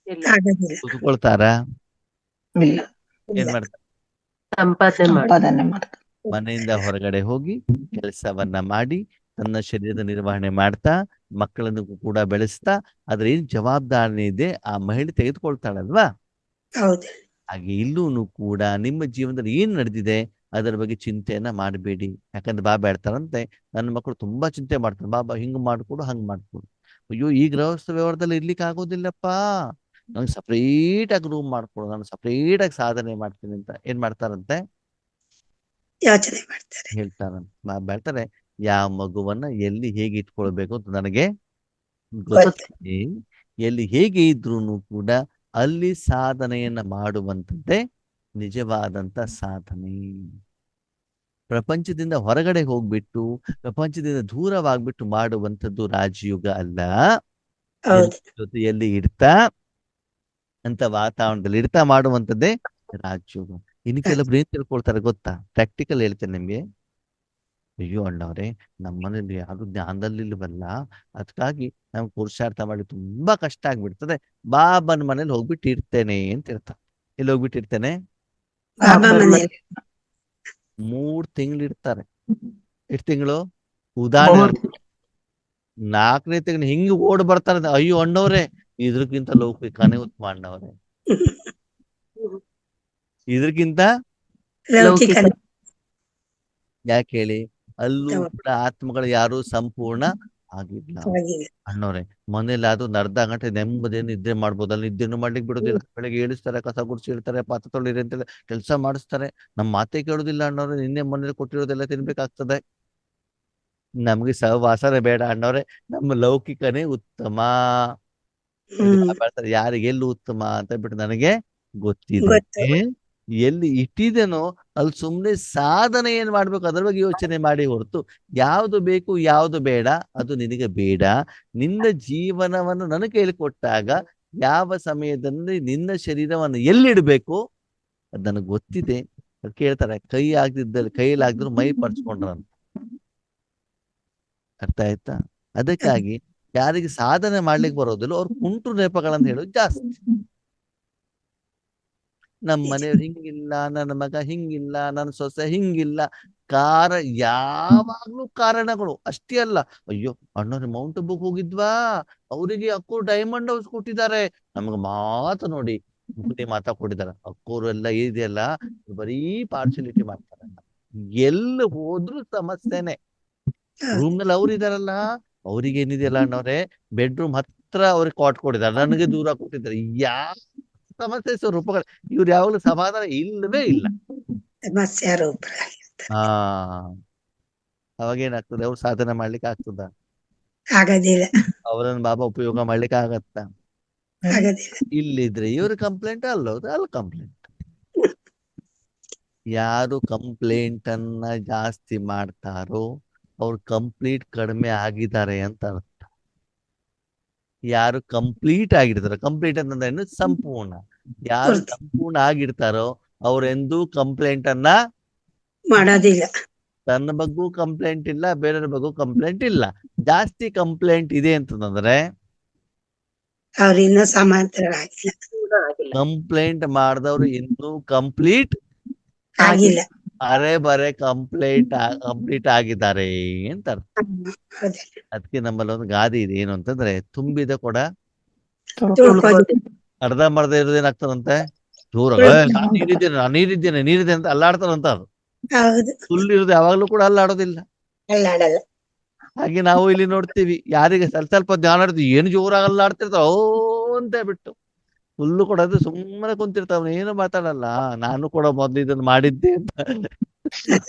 ಇಲ್ಲ, ಆಗೋದಿಲ್ಲ. ಕುತ್ಕೊಳ್ತಾರ? ಇಲ್ಲ, ಏನ್ ಇಲ್ಲ ಮಾಡ್ತಾರೆ? ಸಂಪಾದನೆ ಮಾಡಿ ಸಂಪಾದನೆ ಮಾಡ್ತಾರೆ. ಮನೆಯಿಂದ ಹೊರಗಡೆ ಹೋಗಿ ಕೆಲಸವನ್ನ ಮಾಡಿ ತನ್ನ ಶರೀರದ ನಿರ್ವಹಣೆ ಮಾಡ್ತಾ ಮಕ್ಕಳನ್ನು ಕೂಡ ಬೆಳೆಸ್ತಾ ಅದ್ರ ಏನ್ ಜವಾಬ್ದಾರಿ ಇದೆ ಆ ಮಹಿಳೆ ತೆಗೆದುಕೊಳ್ತಾಳಲ್ವಾ? ಹೌದು ಹಾಗೆ ಇಲ್ಲೂ ಕೂಡ ನಿಮ್ಮ ಜೀವನದಲ್ಲಿ ಏನ್ ನಡೆದಿದೆ ಅದರ ಬಗ್ಗೆ ಚಿಂತೆಯನ್ನ ಮಾಡಬೇಡಿ. ಯಾಕಂದ್ರೆ ಬಾಬಾ ಹೇಳ್ತಾರಂತೆ, ನನ್ನ ಮಕ್ಕಳು ತುಂಬಾ ಚಿಂತೆ ಮಾಡ್ತಾರೆ, ಬಾಬಾ ಹಿಂಗ್ ಮಾಡ್ಕೊಡು ಹಂಗ್ ಮಾಡ್ಕೊಡು. ಅಯ್ಯೋ ಈ ಗೃಹಸ್ಥ ವ್ಯವಹಾರದಲ್ಲಿ ಇರ್ಲಿಕ್ಕೆ ಆಗೋದಿಲ್ಲಪ್ಪ, ನಂಗೆ ಸಪ್ರೇಟ್ ಆಗಿ ರೂಮ್ ಮಾಡ್ಕೊಡು, ನಾನು ಸಪ್ರೇಟ್ ಆಗಿ ಸಾಧನೆ ಮಾಡ್ತೀನಿ ಅಂತ ಏನ್ ಮಾಡ್ತಾರಂತೆ ಯೋಚನೆ ಮಾಡ್ತಾರೆ. ಹೇಳ್ತಾರಂತೆ. ಬಾಬಾ ಹೇಳ್ತಾರೆ, ಯಾವ ಮಗುವನ್ನ ಎಲ್ಲಿ ಹೇಗೆ ಇಟ್ಕೊಳ್ಬೇಕು ಅಂತ ನನಗೆ ಗೊತ್ತು ಗೊತ್ತಿದೆ. ಎಲ್ಲಿ ಹೇಗೆ ಇದ್ರೂ ಕೂಡ ಅಲ್ಲಿ ಸಾಧನೆಯನ್ನ ಮಾಡುವಂಥದ್ದೇ ನಿಜವಾದಂತ ಸಾಧನೆ. ಪ್ರಪಂಚದಿಂದ ಹೊರಗಡೆ ಹೋಗ್ಬಿಟ್ಟು ಪ್ರಪಂಚದಿಂದ ದೂರವಾಗ್ಬಿಟ್ಟು ಮಾಡುವಂಥದ್ದು ರಾಜಯುಗ ಅಲ್ಲ. ಹೌದು ಜೊತೆಯಲ್ಲಿ ಇಡ್ತಾ ಅಂತ ವಾತಾವರಣದಲ್ಲಿ ಇಡ್ತಾ ಮಾಡುವಂಥದ್ದೇ ರಾಜಯುಗ. ಇನ್ನು ಕೆಲವ್ರು ಏನ್ ತಿಳ್ಕೊಳ್ತಾರೆ ಗೊತ್ತಾ? ಪ್ರಾಕ್ಟಿಕಲ್ ಹೇಳ್ತೇನೆ ನಿಮ್ಗೆ. ಅಯ್ಯೋ ಅಣ್ಣವ್ರೆ, ನಮ್ಮ ಮನೇಲಿ ಯಾರು ಜ್ಞಾನದಲ್ಲಿ ಇಲ್ವಲ್ಲ, ಅದಕ್ಕಾಗಿ ನಮ್ಗೆ ಪುರುಷಾರ್ಥ ಮಾಡಿ ತುಂಬಾ ಕಷ್ಟ ಆಗ್ಬಿಡ್ತದೆ, ಬಾಬನ ಮನೇಲಿ ಹೋಗ್ಬಿಟ್ಟು ಇರ್ತೇನೆ ಅಂತ ಇರ್ತಾರೆ. ಎಲ್ಲಿ ಹೋಗ್ಬಿಟ್ಟು ಇರ್ತೇನೆ? ಬಾಬಾ ಮನೇಲಿ 3 ತಿಂಗಳು ಇರ್ತಾರೆ. ಎಷ್ಟು ತಿಂಗಳು? ಉದಾಹರಣೆ 4ನೇ ತಿಂಗಳು ಹಿಂಗ್ ಓಡ್ ಬರ್ತಾರೆ. ಅಯ್ಯೋ ಅಣ್ಣವ್ರೆ, ಇದ್ರಕ್ಕಿಂತ ಲೌಕಿಕನೇ ಉತ್ತಮ ಅಣ್ಣವ್ರೆ, ಇದ್ರಕ್ಕಿಂತ ಲೌಕಿಕ ಯಾಕೆ ಹೇಳಿ? ಅಲ್ಲೂ ಕೂಡ ಆತ್ಮಗಳು ಯಾರು ಸಂಪೂರ್ಣ ಆಗಿಲ್ಲ ಅಣ್ಣವ್ರೆ. ಮನೇಲಿ ಅದು ಅರ್ಧ ಗಂಟೆ ನೆಮ್ಮದಿಯನ್ನು ನಿದ್ದೆ ಮಾಡ್ಬೋದಲ್ಲ, ನಿದ್ದೆನು ಮಾಡ್ಲಿಕ್ಕೆ ಬಿಡೋದಿಲ್ಲ. ಬೆಳಗ್ಗೆ ಏಳಿಸ್ತಾರೆ, ಕಸ ಗುಡಿಸಿರ್ತಾರೆ, ಪಾತ್ರೆ ತೊಳಿರಿ ಅಂತ ಕೆಲಸ ಮಾಡಿಸ್ತಾರೆ. ನಮ್ಮ ಮಾತೆ ಕೇಳೋದಿಲ್ಲ ಅಣ್ಣವ್ರೆ, ನಿನ್ನೆ ಮನೇಲಿ ಕೊಟ್ಟಿರೋದೆಲ್ಲ ತಿನ್ಬೇಕಾಗ್ತದೆ. ನಮ್ಗೆ ಸಹವಾಸನೆ ಬೇಡ ಅಣ್ಣವ್ರೆ, ನಮ್ಮ ಲೌಕಿಕನೇ ಉತ್ತಮ. ಯಾರಿಗೆ ಎಲ್ಲಿ ಉತ್ತಮ ಅಂತ ಬಿಟ್ಟು ನನಗೆ ಗೊತ್ತಿದೆ. ಎಲ್ಲಿ ಇಟ್ಟಿದ್ದೇನೋ ಅಲ್ಲಿ ಸುಮ್ಮನೆ ಸಾಧನೆ ಏನ್ ಮಾಡ್ಬೇಕು ಅದ್ರ ಬಗ್ಗೆ ಯೋಚನೆ ಮಾಡಿ ಹೊರತು ಯಾವುದು ಬೇಕು ಯಾವುದು ಬೇಡ ಅದು ನಿನಗೆ ಬೇಡ. ನಿನ್ನ ಜೀವನವನ್ನು ನನಗೆ ಹೇಳಿಕೊಟ್ಟಾಗ ಯಾವ ಸಮಯದಲ್ಲಿ ನಿನ್ನ ಶರೀರವನ್ನು ಎಲ್ಲಿಡ್ಬೇಕು ಅದು ನನಗೆ ಗೊತ್ತಿದೆ. ಕೇಳ್ತಾರೆ, ಕೈ ಆಗದಿದ್ದಲ್ಲಿ ಕೈಲಾಗದ್ರು ಮೈ ಪರ್ಚ್ಕೊಂಡ್ರಂತ. ಅರ್ಥ ಆಯ್ತಾ? ಅದಕ್ಕಾಗಿ ಯಾರಿಗೆ ಸಾಧನೆ ಮಾಡ್ಲಿಕ್ಕೆ ಬರೋದಿಲ್ಲ ಅವ್ರು ಕುಂಟು ನೆಪಗಳನ್ನ ಹೇಳೋದು ಜಾಸ್ತಿ. ನಮ್ಮ ಮನೆಯವ್ರು ಹಿಂಗಿಲ್ಲ, ನನ್ನ ಮಗ ಹಿಂಗಿಲ್ಲ, ನನ್ನ ಸೊಸೆ ಹಿಂಗಿಲ್ಲ, ಯಾವಾಗ್ಲೂ ಕಾರಣಗಳು. ಅಷ್ಟೇ ಅಲ್ಲ, ಅಯ್ಯೋ ಅಣ್ಣವ್ರ ಮೌಂಟ್ ಬುಕ್ ಹೋಗಿದ್ವಾ, ಅವರಿಗೆ ಅಕ್ಕೂರು ಡೈಮಂಡ್ ಹೌಸ್ ಕೊಟ್ಟಿದ್ದಾರೆ, ನಮ್ಗೆ ಮಾತು ನೋಡಿ ಮಾತಾ ಕೊಟ್ಟಿದ್ದಾರೆ. ಅಕ್ಕೂರು ಎಲ್ಲ ಇದೆಯಲ್ಲ ಬರೀ ಪಾರ್ಶಿಯಾಲಿಟಿ ಮಾಡ್ತಾರೆ. ಎಲ್ಲಿ ಹೋದ್ರು ಸಮಸ್ಯೆನೆ. ರೂಮ್ ನಲ್ಲಿ ಅವ್ರು ಇದಾರಲ್ಲ ಅವ್ರಿಗೆ ಏನಿದೆಯಲ್ಲ ಅಣ್ಣವ್ರೆ, ಬೆಡ್ರೂಮ್ ಹತ್ರ ಅವ್ರಿಗೆ ಕಾಟ್ ಕೊಟ್ಟಿದ್ದಾರೆ, ನನಗೆ ದೂರ ಕೊಟ್ಟಿದ್ದಾರೆ. ಯಾವ ಸಮಸ್ಯೆ ರೂಪಗಳು, ಇವ್ರು ಯಾವಾಗ್ಲೂ ಸಮಾಧಾನ ಇಲ್ಲವೇ ಇಲ್ಲ. ಅವಾಗೇನಾಗ್ತದೆ? ಅವ್ರು ಸಾಧನೆ ಮಾಡ್ಲಿಕ್ಕೆ ಆಗ್ತದ? ಆಗೋದಿಲ್ಲ. ಅವರನ್ನ ಬಾಬಾ ಉಪಯೋಗ ಮಾಡ್ಲಿಕ್ಕೆ ಆಗತ್ತ? ಇಲ್ಲಿದ್ರೆ ಇವ್ರ ಕಂಪ್ಲೇಂಟ್, ಅಲ್ಲೋದ್ರೆ ಅಲ್ಲಿ ಕಂಪ್ಲೇಂಟ್. ಯಾರು ಕಂಪ್ಲೇಂಟ್ ಅನ್ನ ಜಾಸ್ತಿ ಮಾಡ್ತಾರೋ ಅವ್ರು ಕಂಪ್ಲೀಟ್ ಕಡಿಮೆ ಆಗಿದ್ದಾರೆ ಅಂತ ಅರ್ಥ. ಯಾರು ಕಂಪ್ಲೀಟ್ ಆಗಿರ್ತಾರೋ, ಕಂಪ್ಲೀಟ್ ಅಂತಂದ್ರೆ ಏನು? ಸಂಪೂರ್ಣ. ಯಾರು ಪೂರ್ತಿ ಸಂಪೂರ್ಣ ಆಗಿರ್ತಾರೋ ಅವ್ರೆಂದೂ ಕಂಪ್ಲೇಂಟ್ ಅನ್ನ, ಮಾಡೋದಿಲ್ಲ. ತನ್ನ ಬಗ್ಗೂ ಕಂಪ್ಲೇಂಟ್ ಇಲ್ಲ, ಬೇರೆಯವ್ರ ಬಗ್ಗೂ ಕಂಪ್ಲೇಂಟ್ ಇಲ್ಲ. ಜಾಸ್ತಿ ಕಂಪ್ಲೇಂಟ್ ಇದೆ ಅಂತಂದ್ರೆ ಅವ್ರು ಇನ್ನೂ ಸಮಾಂತರರಾಗಿಲ್ಲ, ಆಗಿಲ್ಲ. ಕಂಪ್ಲೇಂಟ್ ಮಾಡಿದವ್ರು ಇನ್ನೂ ಕಂಪ್ಲೀಟ್ ಆಗಿಲ್ಲ. ಅರೆ ಬರೆ ಕಂಪ್ಲೀಟ್ ಆಗಿದ್ದಾರೆ ಅಂತ ಅರ್ಥ. ಹೌದು. ಅದಕ್ಕೆ ನಮ್ಮಲ್ಲಿ ಒಂದು ಗಾದೆ ಇದೆ, ಏನು ಅಂತಂದ್ರೆ ತುಂಬಿದ ಕೊಡ ತುಳ್ಕೋದು. ಅರ್ಧಂಬರ್ಧ ಇರೋದೇನಾಗ್ತದಂತೆ? ದೂರ ನೀರಿದ್ದೇನೆ ಅಂತ ಅಲ್ಲಾಡ್ತಾರಂತ. ಅದು ಹೌದು, ಫುಲ್ ಇರೋದು ಯಾವಾಗ್ಲೂ ಕೂಡ ಅಲ್ಲಾಡೋದಿಲ್ಲ. ಅಲ್ಲಾಡಲ್ಲ. ಹಾಗೆ ನಾವು ಇಲ್ಲಿ ನೋಡ್ತೀವಿ, ಯಾರಿಗೆ ಸ್ವಲ್ಪ ಧ್ಯಾನ ಇರ್ತದೆ, ಏನು ಜೋರಾಗಿ ಅಲ್ಲಾಡ್ತಿರ್ತಾವ ಓ ಅಂತ ಬಿಟ್ಟು ಫುಲ್ಲು ಕೊಡೋದು ಸುಮ್ಮನೆ ಕುಂತಿರ್ತಾವ, ಏನು ಮಾತಾಡಲ್ಲ. ನಾನು ಕೂಡ ಮೊದ್ಲು ಇದನ್ನ ಮಾಡಿದ್ದೆ ಅಂತ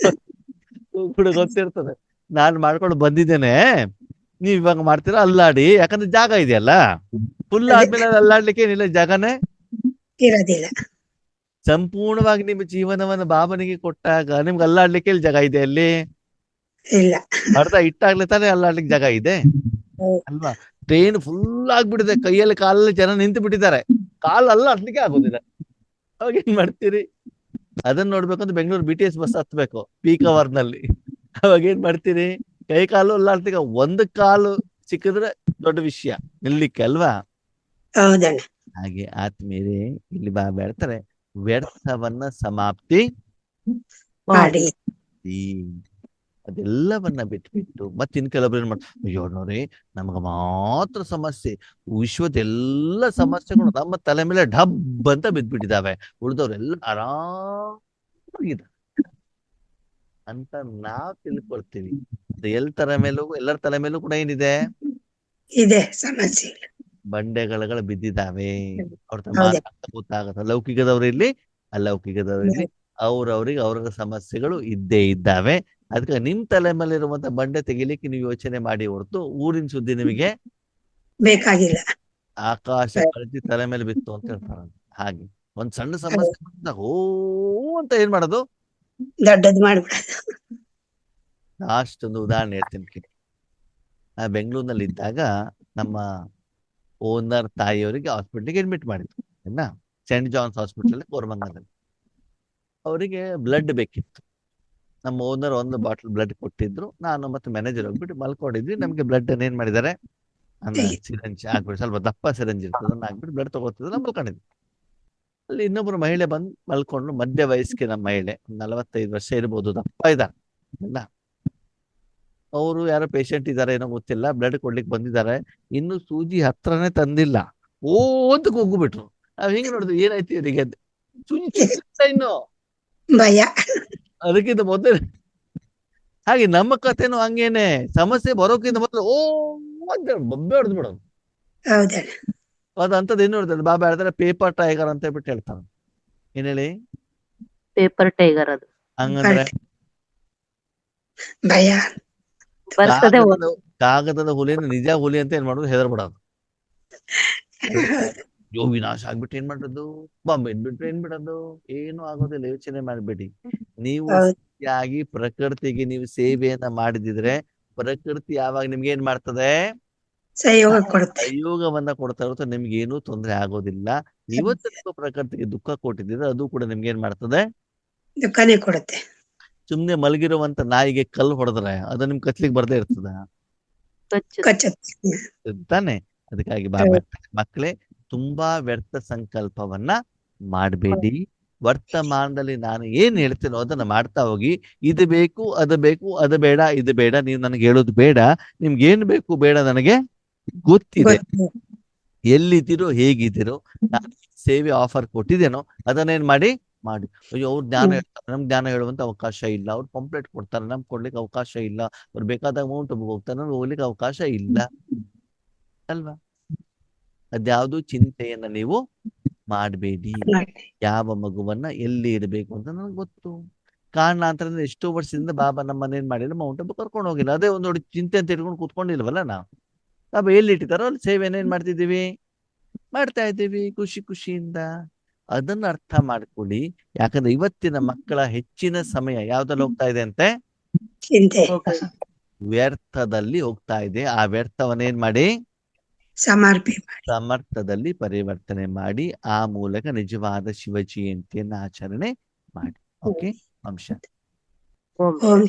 ಕೂಡ ಗೊತ್ತಿರ್ತದೆ. ನಾನು ಮಾಡ್ಕೊಂಡು ಬಂದಿದ್ದೇನೆ, ನೀವ್ ಇವಾಗ ಮಾಡ್ತೀರಾ, ಅಲ್ಲಾಡಿ. ಯಾಕಂದ್ರೆ ಜಾಗ ಇದೆಯಲ್ಲ, ಫುಲ್ ಆದ್ಮೇಲೆ ಅಲ್ಲಾಡ್ಲಿಕ್ಕೆ ಏನಿಲ್ಲ, ಜಾಗನೇ ಇರೋದಿಲ್ಲ. ಸಂಪೂರ್ಣವಾಗಿ ನಿಮ್ಮ ಜೀವನವನ್ನು ಬಾಬನಿಗೆ ಕೊಟ್ಟಾಗ ನಿಮ್ಗೆ ಅಲ್ಲಾಡ್ಲಿಕ್ಕೆ ಇಲ್ಲಿ ಜಾಗ ಇದೆ? ಅಲ್ಲಿ ಇಲ್ಲ. ಅರ್ಧ ಇಟ್ಟಾಗ್ಲೇ ತಾನೇ ಅಲ್ಲಾಡ್ಲಿಕ್ಕೆ ಜಾಗ ಇದೆ ಹೌದು. ಅಲ್ವಾ? ಟ್ರೈನ್ ಫುಲ್ ಆಗ್ಬಿಟ್ಟಿದೆ, ಕೈಯಲ್ಲಿ ಕಾಲಲ್ಲಿ ಜನ ನಿಂತು ಬಿಟ್ಟಿದ್ದಾರೆ, ಕಾಲು ಅಲ್ಲಾಡ್ಲಿಕ್ಕೆ ಆಗೋದಿಲ್ಲ. ಅವಾಗ ಏನ್ ಮಾಡ್ತೀರಿ? ಅದನ್ನ ನೋಡ್ಬೇಕಂದ್ರೆ ಬೆಂಗಳೂರು BTS ಬಸ್ ಹತ್ಬೇಕು ಪೀಕ್ ಅವರ್ ನಲ್ಲಿ. ಅವಾಗ ಏನ್ ಮಾಡ್ತೀರಿ? ಕೈ ಕಾಲು ಅಲ್ಲಾಡ್ಲಿಕ್ಕೆ ಒಂದು ಕಾಲು ಸಿಕ್ಕಿದ್ರೆ ದೊಡ್ಡ ವಿಷಯ ನಿಲ್ಲಿಕ್ಕೆ ಅಲ್ವಾ? ಹೌದಣ್ಣ. ಹಾಗೆ ಆತ್ಮೀಯರೇ, ಇಲ್ಲಿ ಬಾಬಾ ಹೇಳ್ತಾರೆ, ವ್ಯರ್ಥವನ್ನ ಸಮಾಪ್ತಿ ಮಾಡಿ. ಈ ಅದೆಲ್ಲವನ್ನ ಬಿಟ್ಬಿಟ್ಟು ಮತ್ತೆ ಇನ್ ಕೆಲವೊಬ್ರು ಏನ್ ಮಾಡ್ತಾರೆ, ಅಯ್ಯೋ ನೋಡ್ರಿ ನಮಗ ಮಾತ್ರ ಸಮಸ್ಯೆ, ವಿಶ್ವದ ಎಲ್ಲ ಸಮಸ್ಯೆಗಳು ನಮ್ಮ ತಲೆ ಮೇಲೆ ಡಬ್ ಅಂತ ಬಿದ್ದ್ಬಿಟ್ಟಿದಾವೆ, ಉಳಿದವ್ರೆಲ್ಲ ಆರಾಮಾಗಿದ್ದಾರೆ ಅಂತ ನಾವ್ ತಿಳ್ಕೊಳ್ತೀವಿ. ಎಲ್ಲರ ತಲೆ ಮೇಲೂ ಕೂಡ ಏನಿದೆ? ಇದೆ ಸಮಸ್ಯೆ. ಬಂಡೆಗಳು ಬಿದ್ದಿದ್ದಾವೆ. ಅವ್ರ ಹೌದು. ಗೊತ್ತಾಗತ್ತ. ಲೌಕಿಕದವ್ರಿರ್ಲಿ ಅಲೌಕಿಕದವ್ರಿರ್ಲಿ ಅವ್ರವ್ರ ಸಮಸ್ಯೆಗಳು ಇದ್ದೇ ಇದ್ದಾವೆ. ಅದಕ್ಕೆ ನಿಮ್ ತಲೆ ಮೇಲೆ ಇರುವಂತ ಬಂಡೆ ತೆಗಿಲಿಕ್ಕೆ ನೀವು ಯೋಚನೆ ಮಾಡಿ ಹೊರತು ಊರಿನ ಸುದ್ದಿ ನಿಮಗೆ ಬೇಕಾಗಿಲ್ಲ. ಆಕಾಶ ಕಳಿಸಿ ತಲೆ ಮೇಲೆ ಬಿತ್ತು ಅಂತ ಹೇಳ್ತಾರ. ಹಾಗೆ ಒಂದ್ ಸಣ್ಣ ಸಮಸ್ಯೆ ಬಂದಾಗ ಓ ಅಂತ ಏನ್ ಮಾಡೋದು? ದೊಡ್ಡದು ಮಾಡ್ಬಿಡೋದು. ಅಷ್ಟೊಂದು ಉದಾಹರಣೆ ಹೇಳ್ತೀನಿ. ನಾ ಬೆಂಗಳೂರಿನಲ್ಲಿ ಇದ್ದಾಗ ನಮ್ಮ ಓನರ್ ತಾಯಿಯವರಿಗೆ ಹಾಸ್ಪಿಟ್ಲಿಗೆ ಅಡ್ಮಿಟ್ ಮಾಡಿದ್ರು. ಸೆಂಟ್ ಜಾನ್ಸ್ ಹಾಸ್ಪಿಟಲ್ ಕೋರಮಂಗಲದಲ್ಲಿ. ಅವರಿಗೆ ಬ್ಲಡ್ ಬೇಕಿತ್ತು. ನಮ್ಮ ಓನರ್ ಒಂದು ಬಾಟಲ್ ಬ್ಲಡ್ ಕೊಟ್ಟಿದ್ರು. ನಾನು ಮತ್ತೆ ಮ್ಯಾನೇಜರ್ ಹೋಗ್ಬಿಟ್ಟು ಮಲ್ಕೊಂಡಿದ್ವಿ. ನಮ್ಗೆ ಬ್ಲಡ್ ಅನ್ನ ಏನ್ ಮಾಡಿದ್ದಾರೆ, ಸಿರಂಜ್ ಹಾಕ್ಬಿಟ್ಟು, ಸ್ವಲ್ಪ ದಪ್ಪ ಸಿರಂಜ್ ಇರ್ತದೆ, ಅದನ್ನ ಹಾಕ್ಬಿಟ್ಟು ಬ್ಲಡ್ ತಗೋತಿದ್ರು. ನಾವು ಮಲ್ಕೊಂಡಿದ್ವಿ. ಅಲ್ಲಿ ಇನ್ನೊಬ್ರು ಮಹಿಳೆ ಬಂದು ಮಲ್ಕೊಂಡು, ಮಧ್ಯ ವಯಸ್ಸಿಗೆ ನಮ್ಮ ಮಹಿಳೆ, 45 ವರ್ಷ ಇರ್ಬೋದು, ದಪ್ಪ ಇದ್ದಾರೆ. ಅವರು ಯಾರೋ ಪೇಷಂಟ್ ಇದ್ದಾರೆ ಏನೋ ಗೊತ್ತಿಲ್ಲ, ಬ್ಲಡ್ ಕೊಡ್ಲಿಕ್ಕೆ ಬಂದಿದ್ದಾರೆ. ಇನ್ನು ಸೂಜಿ ಹತ್ರನೇ ತಂದಿಲ್ಲ, ಓ ಅಂತ ಕೂಗ್ಬಿಟ್ರು. ನಾವ್ ಹಿಂಗ್ ನೋಡಿದ್ವಿ, ಏನಾಯ್ತು ಇವರಿಗೆ? ಸೂಜಿ ಇನ್ನು ಭಯ. ಅದಕ್ಕಿಂತ ಮೊದಲೇ ಹಾಗೆ ನಮ್ಮ ಕಥೆನೂ ಹಂಗೇನೆ. ಸಮಸ್ಯೆ ಬರೋಕ್ಕಿಂತ ಮೊದಲು ಓ ಅಂತ ಬೊಬ್ಬೆ ಹೊಡೆದು ಬಿಡೋದು. ಹೌದಣ್ಣ. ಅದಂತದ್ ಏನ್ ನೋಡ್ತಾರೆ ಬಾಬಾ ಹೇಳ್ತಾರೆ, ಪೇಪರ್ ಟೈಗರ್ ಅಂತ ಹೇಳ್ಬಿಟ್ಟು ಹೇಳ್ತಾರೆ. ಏನ್ ಹೇಳಿ? ಪೇಪರ್ ಟೈಗರ್ ಅದು ಹಂಗಂದ್ರೆ ಭಯ. ಬರ್ತದೆ. ಕಾಗದದ ಹುಲಿನ ನಿಜ ಹುಲಿ ಅಂತ ಏನ್ ಮಾಡೋದು? ಹೆದರ್ಬಿಡೋದು. ಯೋ ವಿನಾಶ ಆಗ್ಬಿಟ್ಟು ಏನ್ ಮಾಡೋದು? ಬಾಂಬೆ ಇಟ್ಬಿಟ್ಟು ಏನ್ ಬಿಡೋದು? ಏನು ಆಗೋದಿಲ್ಲ, ಯೋಚನೆ ಮಾಡ್ಬೇಡಿ. ನೀವು ಆಗಿ ಪ್ರಕೃತಿಗೆ ನೀವು ಸೇವೆಯನ್ನ ಮಾಡಿದಿದ್ರೆ ಪ್ರಕೃತಿ ಯಾವಾಗ ನಿಮ್ಗೆ ಏನ್ ಮಾಡ್ತದೆ? ಸಹಯೋಗ ಕೊಡುತ್ತೆ. ಸಹಯೋಗವನ್ನ ಕೊಡ್ತಾ ಇರುತ್ತೆ. ನಿಮ್ಗೆ ಏನೂ ತೊಂದರೆ ಆಗೋದಿಲ್ಲ. ಇವತ್ತು ಪ್ರಕೃತಿಗೆ ದುಃಖ ಕೊಟ್ಟಿದ್ರೆ ಅದು ಕೂಡ ನಿಮ್ಗೆ ಏನ್ ಮಾಡ್ತದೆ? ದುಃಖನೇ ಕೊಡುತ್ತೆ. ಸುಮ್ನೆ ಮಲಗಿರುವಂತ ನಾಯಿಗೆ ಕಲ್ಲು ಹೊಡೆದ್ರೆ ಅದು ನಿಮ್ ಕಚ್ಲಿಕ್ಕೆ ಬರ್ದೇ ಇರ್ತದ ತಾನೆ? ಅದಕ್ಕಾಗಿ ಬಾಬಾ ಮಕ್ಕಳೇ, ತುಂಬಾ ವ್ಯರ್ಥ ಸಂಕಲ್ಪವನ್ನ ಮಾಡಬೇಡಿ. ವರ್ತಮಾನದಲ್ಲಿ ನಾನು ಏನ್ ಹೇಳ್ತೇನೋ ಅದನ್ನ ಮಾಡ್ತಾ ಹೋಗಿ. ಇದು ಬೇಕು, ಅದು ಬೇಕು, ಅದು ಬೇಡ, ಇದು ಬೇಡ, ನೀವು ನನಗೆ ಹೇಳೋದು ಬೇಡ. ನಿಮ್ಗೆ ಏನ್ ಬೇಕು ಬೇಡ ನನಗೆ ಗೊತ್ತಿದೆ. ಎಲ್ಲಿದ್ದೀರೋ, ಹೇಗಿದ್ದೀರೋ, ನಾನು ಸೇವೆ ಆಫರ್ ಕೊಟ್ಟಿದ್ದೇನೋ ಅದನ್ನೇನ್ ಮಾಡಿ. ಅಯ್ಯೋ ಅವ್ರು ಜ್ಞಾನ ಹೇಳ್ತಾರೆ, ನಮ್ಗೆ ಜ್ಞಾನ ಹೇಳುವಂತ ಅವಕಾಶ ಇಲ್ಲ. ಅವ್ರು ಕಂಪ್ಲೇಂಟ್ ಕೊಡ್ತಾರೆ, ನಮ್ಗೆ ಕೊಡ್ಲಿಕ್ಕೆ ಅವಕಾಶ ಇಲ್ಲ. ಅವ್ರು ಬೇಕಾದಾಗ ಅಮೌಂಟ್ ಹೋಗ್ತಾರೆ, ನಮ್ಗೆ ಹೋಗ್ಲಿಕ್ಕೆ ಅವಕಾಶ ಇಲ್ಲ ಅಲ್ವಾ? ಅದ್ಯಾವುದು ಚಿಂತೆಯನ್ನ ನೀವು ಮಾಡಬೇಡಿ. ಯಾವ ಮಗುವನ್ನ ಎಲ್ಲಿ ಇಡಬೇಕು ಅಂತ ನನಗೆ ಗೊತ್ತು. ಕಾರಣಾಂತರದಿಂದ ಎಷ್ಟೋ ವರ್ಷದಿಂದ ಬಾಬಾ ನಮ್ಮನೇನ್ ಮಾಡಿಲ್ಲ, ಮೌಂಟ್ ಅಬ್ಬ ಕರ್ಕೊಂಡು ಹೋಗಿಲ್ಲ. ಅದೇ ಒಂದು ನೋಡಿ ಚಿಂತೆ ಅಂತ ಇಟ್ಕೊಂಡು ಕೂತ್ಕೊಂಡಿಲ್ವಲ್ಲ ನಾವು. ಬಾಬಾ ಎಲ್ಲಿ ಇಟ್ಟಿದಾರೋ ಅಲ್ಲಿ ಸೇವೆನ ಏನ್ ಮಾಡ್ತಿದ್ದೀವಿ, ಮಾಡ್ತಾ ಇದ್ದೀವಿ ಖುಷಿಯಿಂದ. ಅದನ್ನ ಅರ್ಥ ಮಾಡ್ಕೊಳ್ಳಿ. ಯಾಕಂದ್ರೆ ಇವತ್ತಿನ ಮಕ್ಕಳ ಹೆಚ್ಚಿನ ಸಮಯ ಯಾವ್ದ್ರಲ್ಲಿ ಹೋಗ್ತಾ ಇದೆ ಅಂತೆ? ಚಿಂತೆ ವ್ಯರ್ಥದಲ್ಲಿ ಹೋಗ್ತಾ ಇದೆ. ಆ ವ್ಯರ್ಥವನ್ನೇನ್ ಮಾಡಿ ಸಮರ್ಪೆ ಮಾಡಿ. ಸಮರ್ಥದಲ್ಲಿ ಪರಿವರ್ತನೆ ಮಾಡಿ ಆ ಮೂಲಕ ನಿಜವಾದ ಶಿವ ಜಯಂತಿಯನ್ನು ಆಚರಣೆ ಮಾಡಿ. ಓಕೆ ಅಂಶ. ಓಂ ಓಂ